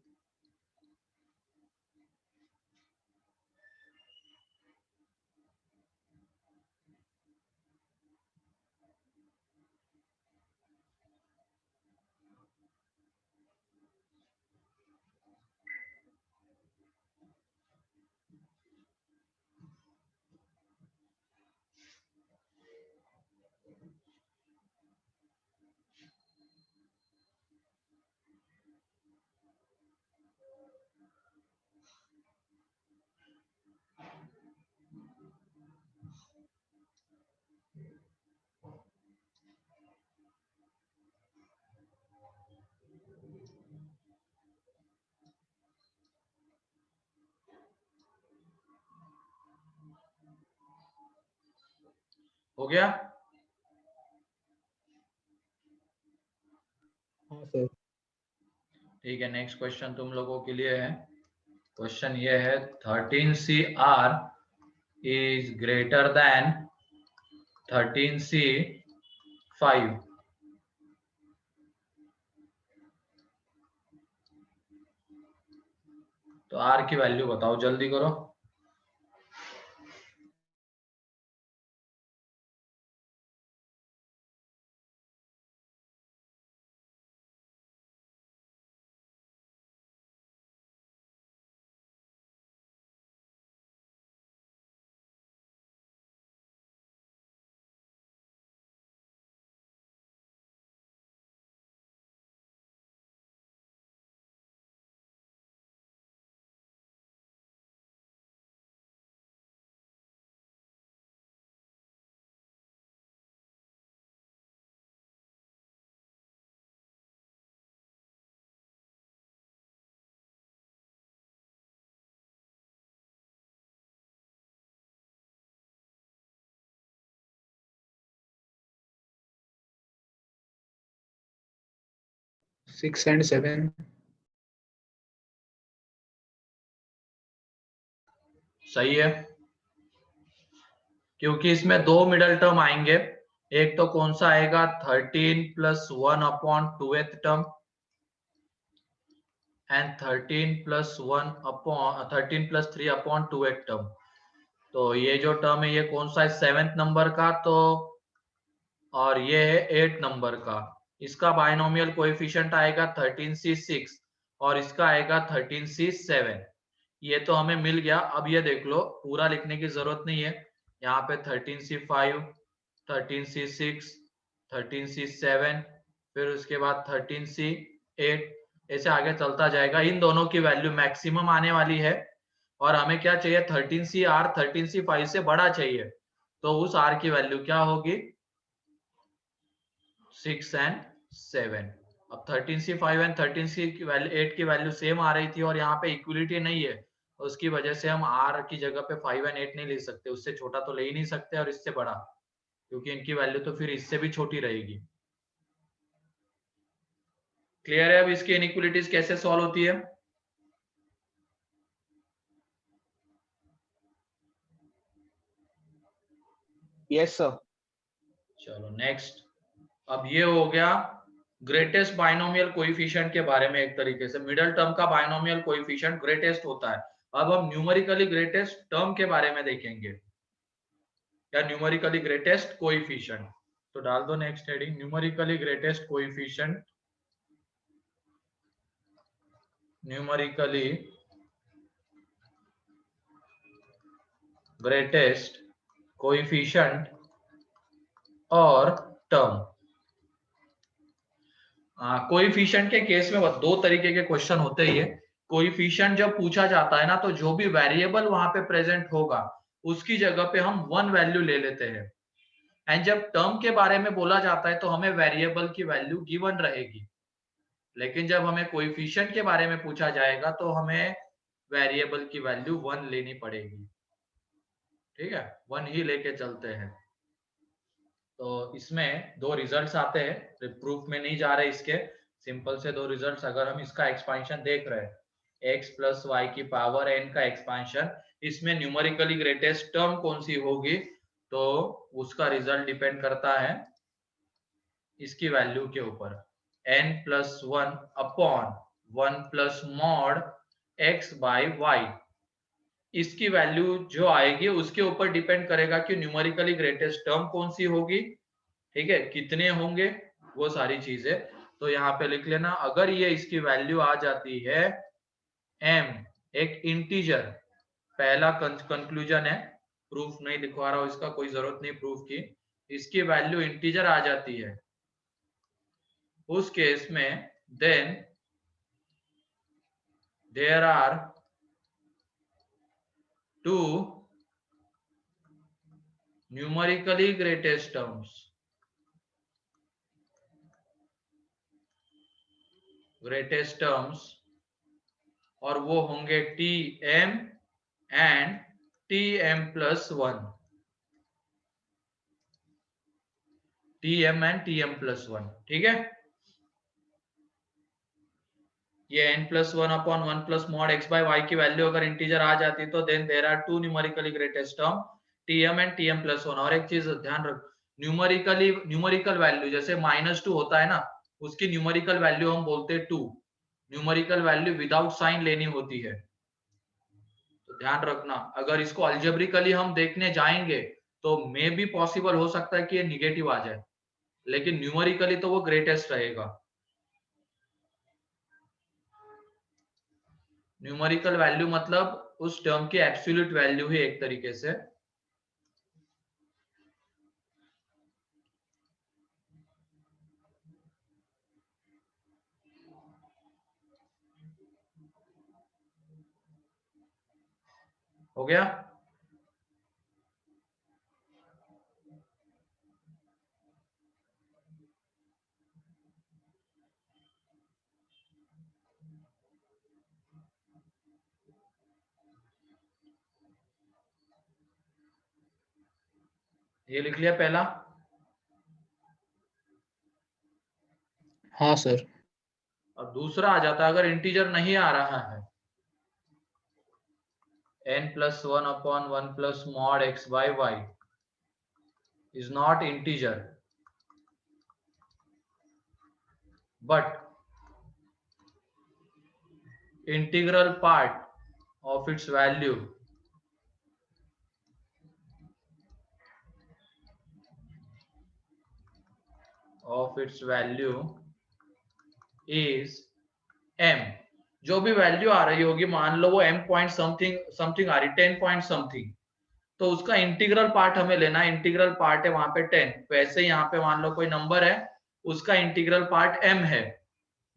हो गया? हाँ सर। ठीक है, नेक्स्ट क्वेश्चन तुम लोगों के लिए है। क्वेश्चन ये है 13CR is greater than 13C5। तो R की वैल्यू बताओ, जल्दी करो। Six and 7. सही है, क्योंकि इसमें दो मिडल टर्म आएंगे। एक तो कौन सा आएगा 13 + 1 upon 2th term and 13 + 3 upon 2th term. तो ये जो टर्म है ये कौन सा है 7th नंबर का, तो और ये है 8 नंबर का। इसका बाइनोमियल कोएफिशिएंट आएगा 13C6 और इसका आएगा 13C7। ये तो हमें मिल गया। अब ये देख लो, पूरा लिखने की जरूरत नहीं है। यहाँ पे 13C5, 13C6, 13C7, फिर उसके बाद 13C8, ऐसे आगे चलता जाएगा। इन दोनों की वैल्यू मैक्सिमम आने वाली है और हमें क्या चाहिए 13CR 13C5 से बड़ा चाहिए। तो उस R की वैल्यू क्या होगी 6 एंड 7। अब 13C5 एंड 13C8 की वैल्यू सेम आ रही थी और यहाँ पे इक्वलिटी नहीं है, उसकी वजह से हम R की जगह पे 5 एंड 8 नहीं ले सकते। उससे छोटा तो ले ही नहीं सकते और इससे बड़ा, क्योंकि इनकी वैल्यू तो फिर इससे भी छोटी रहेगी। क्लियर है? अब इसकी इनइक्वालिटीज कैसे सॉल्व होती है? Yes sir. चलो नेक्स्ट। अब ये हो गया ग्रेटेस्ट बाइनोमियल कोएफिशिएंट के बारे में। एक तरीके से मिडिल टर्म का बाइनोमियल कोएफिशिएंट ग्रेटेस्ट होता है। अब हम न्यूमेरिकली ग्रेटेस्ट टर्म के बारे में देखेंगे, या न्यूमेरिकली ग्रेटेस्ट कोएफिशिएंट। तो डाल दो next heading, numerically greatest coefficient. Numerically greatest coefficient और टर्म। कोएफिशिएंट के केस में दो तरीके के क्वेश्चन होते ही है। कोएफिशिएंट जब पूछा जाता है ना, तो जो भी वेरिएबल वहां पे प्रेजेंट होगा उसकी जगह पे हम 1 वैल्यू ले लेते हैं। एंड जब टर्म के बारे में बोला जाता है तो हमें वेरिएबल की वैल्यू गिवन रहेगी। लेकिन जब हमें कोएफिशिएंट के बारे में पूछा जाएगा तो हमें वेरिएबल की वैल्यू 1 लेनी पड़ेगी। ठीक है, 1 ही लेके चलते हैं। तो इसमें दो रिजल्ट्स आते हैं, प्रूफ में नहीं जा रहे इसके, सिंपल से दो रिजल्ट्स। अगर हम इसका एक्सपांशन देख रहे हैं x प्लस वाई की पावर n का एक्सपांशन, इसमें न्यूमेरिकली ग्रेटेस्ट टर्म कौन सी होगी, तो उसका रिजल्ट डिपेंड करता है इसकी वैल्यू के ऊपर, n plus 1 upon 1 plus mod x by Y. इसकी वैल्यू जो आएगी उसके ऊपर डिपेंड करेगा कि न्यूमेरिकली ग्रेटेस्ट टर्म कौन सी होगी, ठीक है, कितने होंगे, वो सारी चीजें। तो यहाँ पे लिख लेना, अगर ये इसकी वैल्यू आ जाती है m, एक इंटीजर, पहला कंक्लूजन है, प्रूफ नहीं लिखवा रहा हूं इसका, कोई जरूरत नहीं प्रूफ की, इसकी वैल्यू इंटीजर आ जाती है, उस केस में then there are two numerically greatest terms, और वो होंगे Tm and Tm plus 1, Tm and Tm plus 1, ठीक है। ये n plus 1 upon 1 plus mod x by Y की वैल्यू अगर इंटीजर आ जाती तो then there are two numerically greatest term, Tm and Tm plus 1। और एक चीज ध्यान रख, न्यूमेरिकल वैल्यू जैसे -2 होता है ना, उसकी न्यूमेरिकल वैल्यू हम बोलते हैं 2, न्यूमेरिकल वैल्यू विदाउट साइन लेनी होती है, तो ध्यान रखना। अगर इसको अल्जेब्रिकली हम देखने जाएंगे तो मे भी पॉसिबल हो सकता है कि ये निगेटिव आ जाए, लेकिन न्यूमेरिकली तो वो ग्रेटेस्ट रहेगा। न्यूमेरिकल वैल्यू मतलब उस टर्म की एब्सोल्यूट वैल्यू ही एक तरीके से। हो गया? ये लिख लिया पहला। हाँ सर। अब दूसरा आ जाता है, अगर इंटीजर नहीं आ रहा है, n plus 1 upon 1 plus mod x by Y is not integer, but integral part of its value is m। जो भी वैल्यू आ रही होगी, मान लो वो m पॉइंट समथिंग समथिंग आ रही, 10 पॉइंट समथिंग, तो उसका इंटीग्रल पार्ट हमें लेना है, इंटीग्रल पार्ट है वहां पे 10, वैसे ही यहाँ पे मान लो कोई नंबर है, उसका इंटीग्रल पार्ट m है,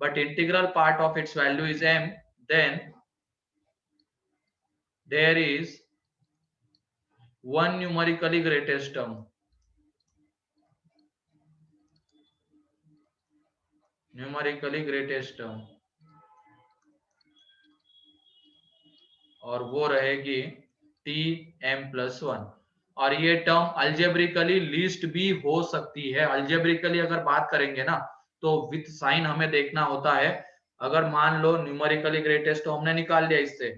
but integral part of its value is m, then there is one numerically greatest term, और वो रहेगी Tm प्लस 1। और ये टर्म अल्जेब्रिकली लीस्ट भी हो सकती है। अल्जेब्रिकली अगर बात करेंगे ना, तो विथ साइन हमें देखना होता है। अगर मान लो न्यूमेरिकली ग्रेटेस्ट हमने निकाल लिया इससे,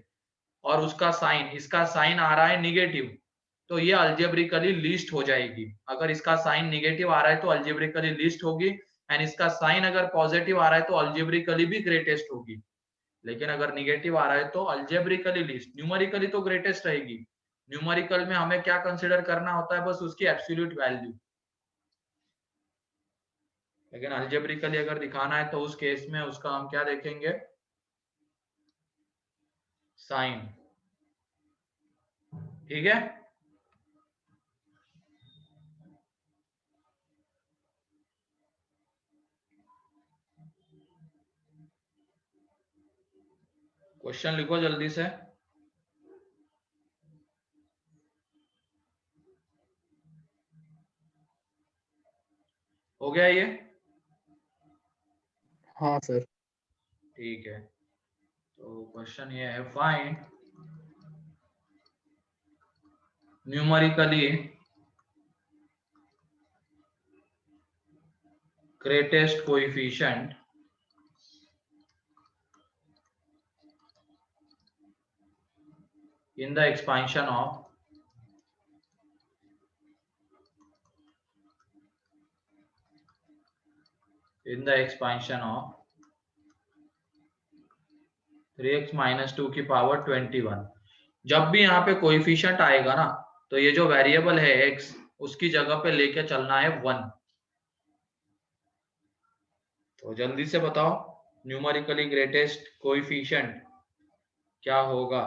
और उसका साइन, इसका साइन आ रहा है निगेटिव, तो ये अल्जेब्रिकली लीस्ट हो जाएगी। अगर इसका साइन निगेटिव आ रहा है तो अल्जेब्रिकली लीस्ट होगी, एंड इसका साइन अगर पॉजिटिव आ रहा है तो अल्जेब्रिकली भी ग्रेटेस्ट होगी। लेकिन अगर निगेटिव आ रहा है तो अल्जेब्रिकली लीस्ट, न्यूमेरिकली तो ग्रेटेस्ट रहेगी। न्यूमेरिकल में हमें क्या कंसीडर करना होता है, बस उसकी एब्सोल्यूट वैल्यू। लेकिन अल्जेब्रिकली अगर दिखाना है तो उस केस में उसका हम क्या देखेंगे, साइन, ठीक है। क्वेश्चन लिखो जल्दी से। हो गया ये? हाँ सर। ठीक है, तो क्वेश्चन ये है, find numerically greatest coefficient in the expansion of in the expansion of 3x minus 2 की पावर 21। जब भी यहाँ पे कोएफिशिएंट आएगा ना तो ये जो वेरिएबल है x उसकी जगह पे लेके चलना है 1। तो जल्दी से बताओ न्यूमेरिकली ग्रेटेस्ट कोएफिशिएंट क्या होगा।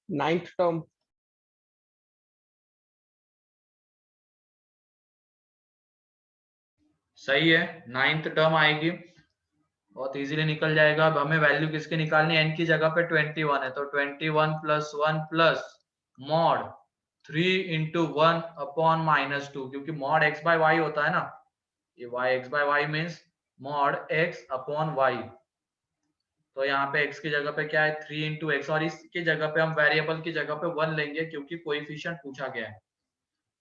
Ninth term. सही है, 9th टर्म आएगी, बहुत इजीली निकल जाएगा। अब हमें वैल्यू किसकी निकालनी है, n की जगह पे 21 है तो 21 plus 1 plus mod 3 into 1 upon -2, क्योंकि मॉड x बाय y होता है ना, ये y x by y means mod x upon y। तो यहाँ पे x की जगह पे क्या है 3 इंटू एक्स, और इसकी जगह पे हम वेरिएबल की जगह पे 1 लेंगे क्योंकि कोएफिशिएंट पूछा गया है,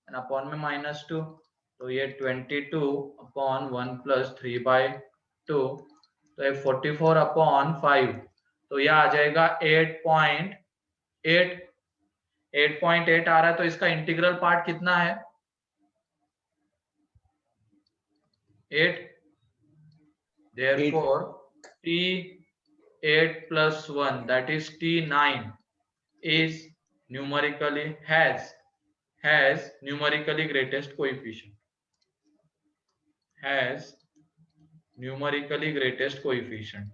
अपॉन में -2। तो ये 22 अपॉन 1 प्लस 3/2, तो ये 44 अपॉन 5। तो यह आ जाएगा 8.8 8.8 आ रहा है। तो इसका इंटीग्रल पार्ट कितना है 8, therefore t8 plus 1 that is t9 is numerically has numerically greatest coefficient, has numerically greatest coefficient।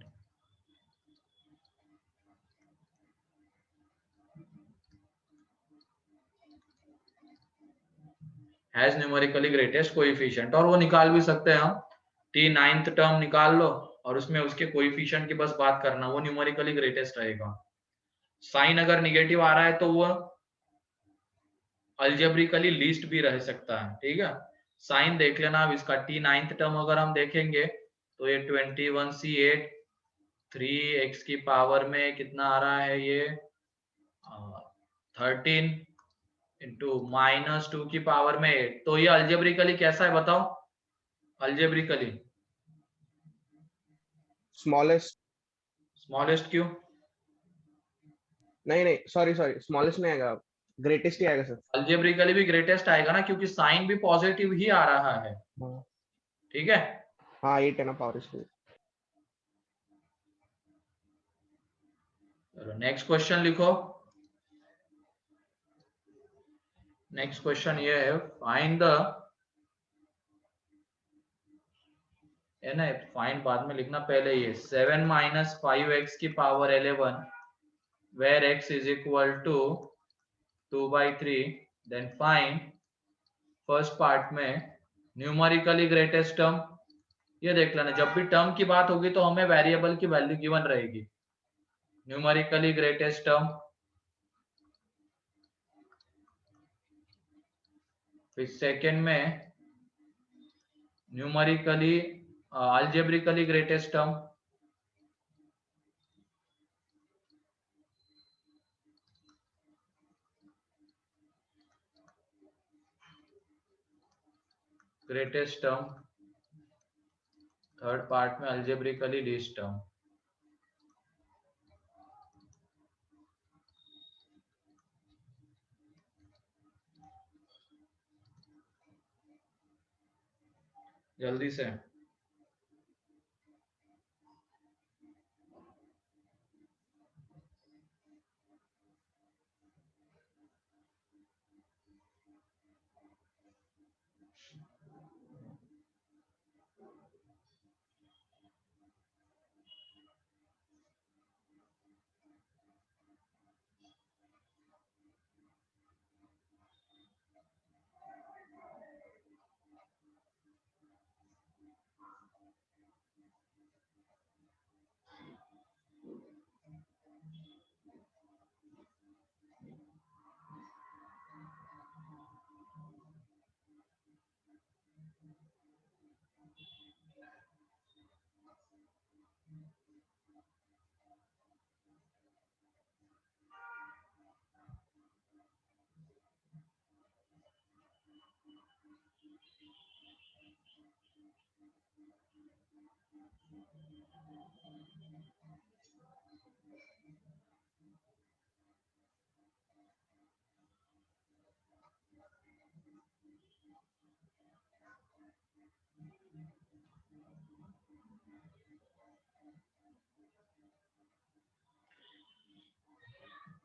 Has numerically greatest coefficient, और वो निकाल भी सकते हैं हम, टी 9th टर्म निकाल लो और उसमें उसके कोएफिशिएंट की बस बात करना, वो न्यूमेरिकली ग्रेटेस्ट रहेगा। साइन अगर निगेटिव आ रहा है तो वो अल्जेब्रिकली लीस्ट भी रह सकता है, ठीक है। साइन देख लेना अब इसका, टी 9th टर्म अगर हम देखेंगे तो ये 21c8 3x की पावर में कितना आ रहा है, ये 13 इंटू -2 की पावर में 8। तो ये अल्जेब्रिकली कैसा है बताओ, अल्जेब्रिकली स्मॉलेस्ट। स्मॉलेस्ट क्यों, नहीं सॉरी स्मॉलेस्ट नहीं आएगा, ग्रेटेस्ट ही आएगा सर। अल्जेब्रिकली भी ग्रेटेस्ट आएगा ना, क्योंकि साइन भी पॉजिटिव ही आ रहा है, ठीक है। हाँ 8 है ना पावर इसलिए। चलो नेक्स्ट क्वेश्चन लिखो। नेक्स्ट क्वेश्चन ये है, फाइंड द, है ना, फाइंड बाद में लिखना, पहले ये 7 माइनस 5x की power 11 where x is equal to 2/3, then find first part में न्यूमेरिकली ग्रेटेस्ट टर्म। ये देख लेना, जब भी टर्म की बात होगी तो हमें वेरिएबल की वैल्यू गिवन रहेगी। न्यूमेरिकली ग्रेटेस्ट टर्म, फिर सेकेंड में numerically algebraically greatest term, greatest term, third part में अलजेब्रिकली लीस्ट टर्म। जल्दी से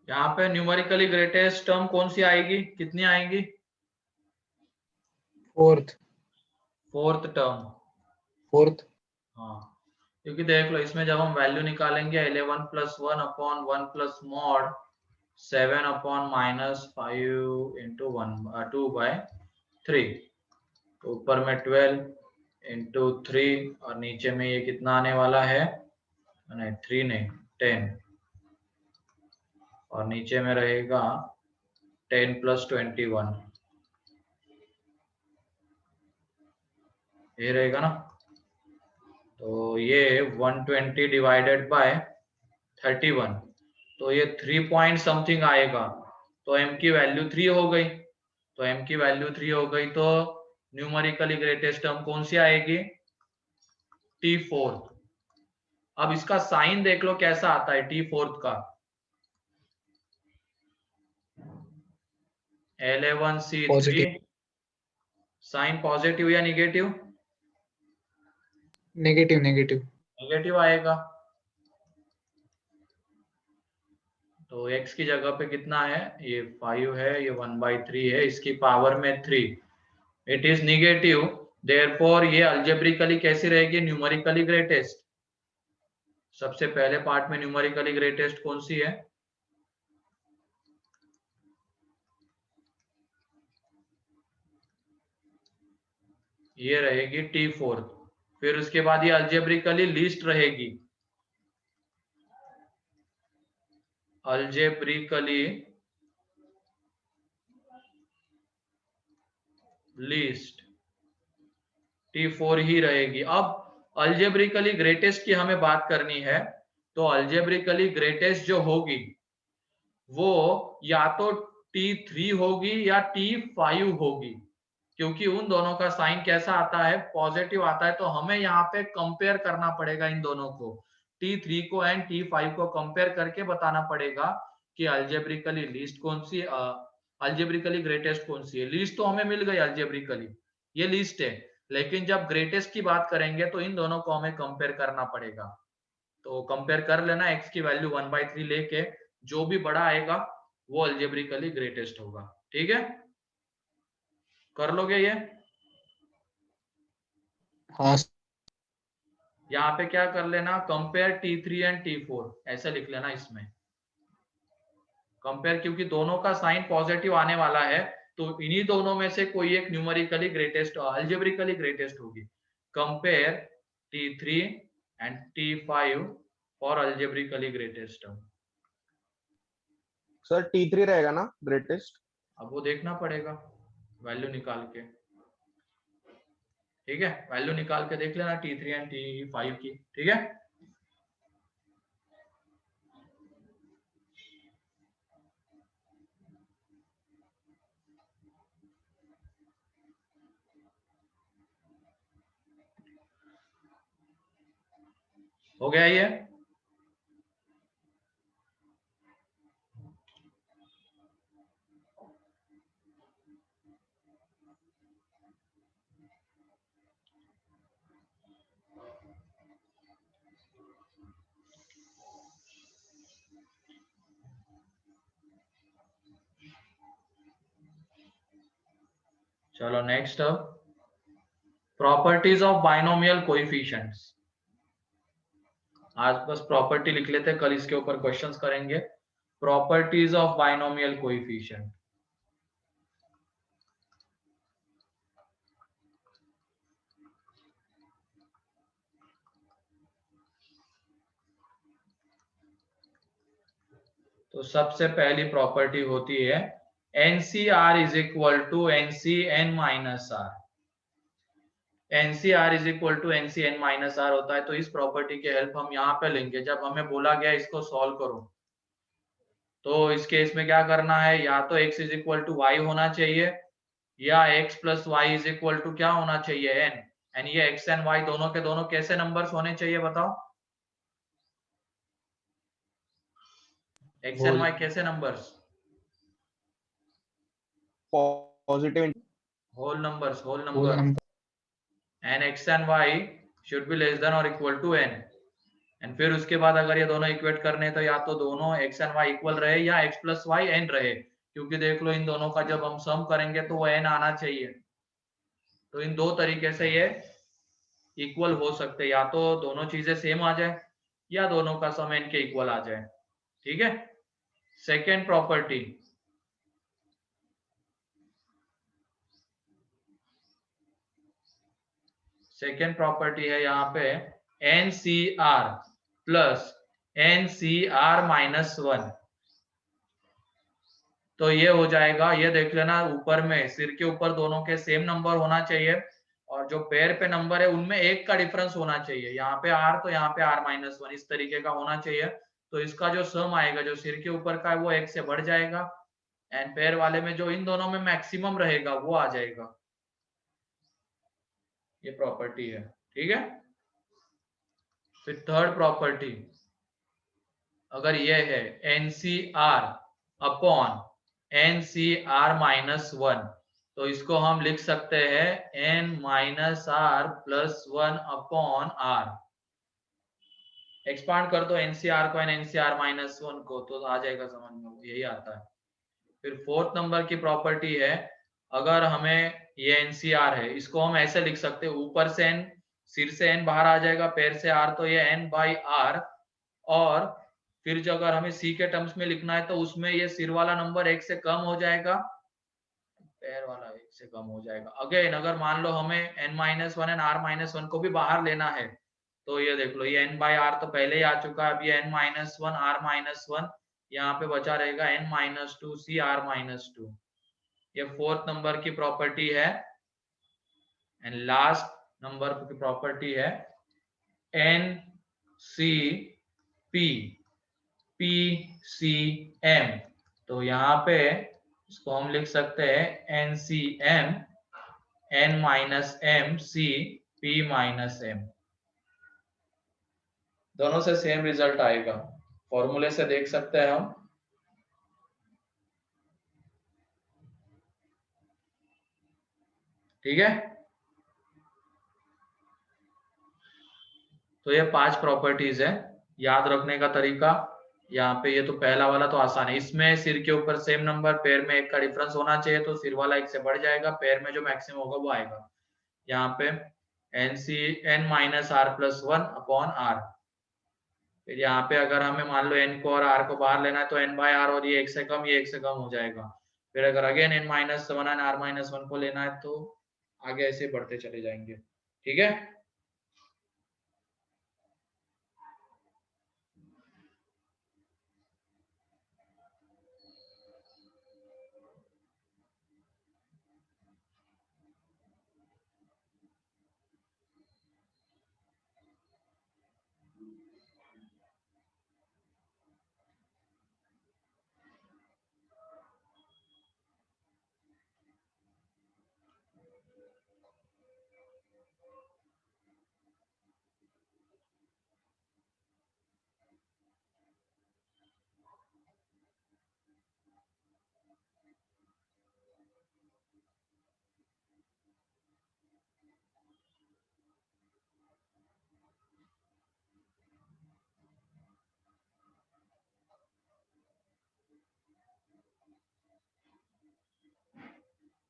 यहाँ पे न्यूमेरिकली ग्रेटेस्ट टर्म कौन सी आएगी, कितनी आएगी? Fourth term. हाँ, क्योंकि देख लो इसमें जब हम वैल्यू निकालेंगे 11 + 1 अपॉन 1 + मॉड 7 अपॉन -5 इंटू 2/3, तो ऊपर में 12 इंटू 3 और नीचे में ये कितना आने वाला है, नहीं 3 नहीं 10, और नीचे में रहेगा 10 + 21, ये रहेगा ना। तो ये 120 डिवाइडेड बाय 31, तो ये 3 पॉइंट समथिंग आएगा। तो m की वैल्यू 3 हो गई, तो m की वैल्यू 3 हो गई, तो न्यूमेरिकली ग्रेटेस्ट टर्म कौन सी आएगी? T4। अब इसका साइन देख लो कैसा आता है T4 का। L11C3 पॉजिटिव साइन पॉजिटिव या निगेटिव? नेगेटिव नेगेटिव आएगा। तो x की जगह पे कितना है, ये 5 है, ये 1/3 है, इसकी पावर में 3, इट इज निगेटिव, देयरफॉर ये अल्जेब्रिकली कैसी रहेगी? Numerically greatest. सबसे पहले पार्ट में न्यूमेरिकली ग्रेटेस्ट कौन सी है? ये रहेगी T4। फिर उसके बाद ये अल्जेब्रिकली लीस्ट रहेगी, अल्जेब्रिकली लीस्ट T4 ही रहेगी। अब अल्जेब्रिकली ग्रेटेस्ट की हमें बात करनी है, तो अल्जेब्रिकली ग्रेटेस्ट जो होगी वो या तो T3 होगी या T5 होगी, क्योंकि उन दोनों का साइन कैसा आता है? पॉजिटिव आता है। तो हमें यहाँ पे कंपेयर करना पड़ेगा इन दोनों को, T3 को एंड T5 को कंपेयर करके बताना पड़ेगा कि अल्जेब्रिकली लीस्ट कौन सी, अल्जेब्रिकली ग्रेटेस्ट कौन सी है। लीस्ट तो हमें मिल गई अल्जेब्रिकली, ये लीस्ट है, लेकिन जब ग्रेटेस्ट की बात करेंगे तो इन दोनों को हमें कंपेयर करना पड़ेगा। तो कंपेयर कर लेना, x की वैल्यू 1/3 लेके जो भी बड़ा आएगा वो अल्जेब्रिकली ग्रेटेस्ट होगा। ठीक है, कर लोगे ये? हाँ यहाँ पे क्या कर लेना, कंपेयर T3 एंड T4 ऐसे लिख लेना इसमें कंपेयर, क्योंकि दोनों का साइन पॉजिटिव आने वाला है, तो इन्हीं दोनों में से कोई एक न्यूमेरिकली ग्रेटेस्ट अल्जेब्रिकली ग्रेटेस्ट होगी। Compare T3 and T5 for algebraically greatest term. Sir T3 रहेगा ना ग्रेटेस्ट? अब वो देखना पड़ेगा वैल्यू निकाल के। ठीक है, वैल्यू निकाल के देख लेना T3 एंड T5 की। ठीक है, हो गया ये? चलो नेक्स्ट, अब प्रॉपर्टीज ऑफ बाइनोमियल कोएफिशिएंट्स। आज बस प्रॉपर्टी लिख लेते हैं, कल इसके ऊपर क्वेश्चंस करेंगे। Properties of binomial coefficient. तो सबसे पहली प्रॉपर्टी होती है NCR is equal to NCN minus R. NCR is equal to NCN minus R होता है। तो इस प्रॉपर्टी की हेल्प हम यहाँ पे लेंगे। जब हमें बोला गया इसको सॉल्व करो, तो इस केस में क्या करना है, या तो x is equal to Y होना चाहिए, या x plus Y is equal to क्या होना चाहिए, n। एंड ये x एंड y दोनों के दोनों कैसे नंबर्स होने चाहिए बताओ? x एंड y कैसे numbers? Positive whole numbers, whole whole number. number. And x and y should be less than और इक्वल टू n। एंड फिर उसके बाद अगर ये दोनों इक्वेट करने तो या तो दोनों x एंड y इक्वल रहे या x प्लस y n रहे, क्योंकि देख लो इन दोनों का जब हम सम करेंगे तो वो n आना चाहिए। तो इन दो तरीके से ये इक्वल हो सकते, या तो दोनों चीजें सेम आ जाए या दोनों का सम n के इक्वल आ जाए। ठीक है। सेकेंड प्रॉपर्टी, सेकेंड प्रॉपर्टी है यहाँ पे NCR प्लस NCR माइनस 1। तो ये हो जाएगा, ये देख लेना ऊपर में सिर के ऊपर दोनों के सेम नंबर होना चाहिए और जो पैर पे नंबर है उनमें एक का डिफरेंस होना चाहिए। यहाँ पे R तो यहाँ पे R माइनस 1 इस तरीके का होना चाहिए। तो इसका जो सम आएगा जो सिर के ऊपर का है वो एक से बढ़ जाएगा एंड पैर वाले में जो इन दोनों में मैक्सिमम रहेगा वो आ जाएगा। ये प्रॉपर्टी है। ठीक है। फिर थर्ड प्रॉपर्टी, अगर ये है NCR अपॉन NCR माइनस 1, तो इसको हम लिख सकते हैं N minus R plus 1 upon R। Expand कर दो NCR को NCR माइनस 1 को तो आ जाएगा समझ में, यही आता है। फिर फोर्थ नंबर की प्रॉपर्टी है, अगर हमें ये NCR है इसको हम ऐसे लिख सकते हैं, ऊपर से n, सिर से n बाहर आ जाएगा, पैर से R, तो ये n बाई R। और फिर जो अगर हमें C के टर्म्स में लिखना है तो उसमें ये सिर वाला नंबर एक से कम हो जाएगा, पैर वाला एक से कम हो जाएगा। अगेन अगर मान लो हमें n minus 1 and R minus 1 को भी बाहर लेना है तो ये देख लो ये n बाई R तो पहले ही आ चुका है, अब ये n माइनस 1 R माइनस 1, यहाँ पे बचा रहेगा n minus 2 C R minus 2। ये फोर्थ नंबर की प्रॉपर्टी है। एंड लास्ट नंबर की प्रॉपर्टी है NCP PCM। तो यहाँ पे इसको हम लिख सकते हैं NCM N minus M C P minus M। दोनों से सेम रिजल्ट आएगा, फॉर्मूले से देख सकते हैं हम। ठीक है। तो ये 5 प्रॉपर्टीज है। याद रखने का तरीका यहाँ पे, ये तो पहला वाला तो आसान है, इसमें सिर के ऊपर सेम नंबर, पैर में एक का डिफरेंस होना चाहिए तो सिर वाला एक से बढ़ जाएगा, पैर में जो मैक्सिमम होगा वो आएगा। यहाँ पे N minus R plus 1 upon R। फिर यहाँ पे अगर हमें मान लो n को और R को बाहर लेना है तो n बाय R, और ये एक से कम, ये एक से कम हो जाएगा। फिर अगर again n minus 1 and R minus 1 को लेना है तो आगे ऐसे बढ़ते चले जाएंगे। ठीक है।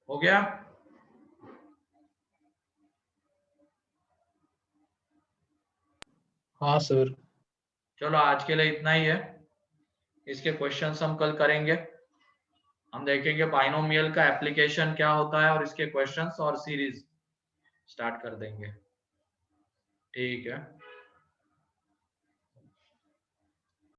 हो गया। हाँ सर। चलो आज के लिए इतना ही है, इसके क्वेश्चंस हम कल करेंगे। हम देखेंगे बाइनोमियल का एप्लीकेशन क्या होता है और इसके क्वेश्चंस और सीरीज स्टार्ट कर देंगे। ठीक है।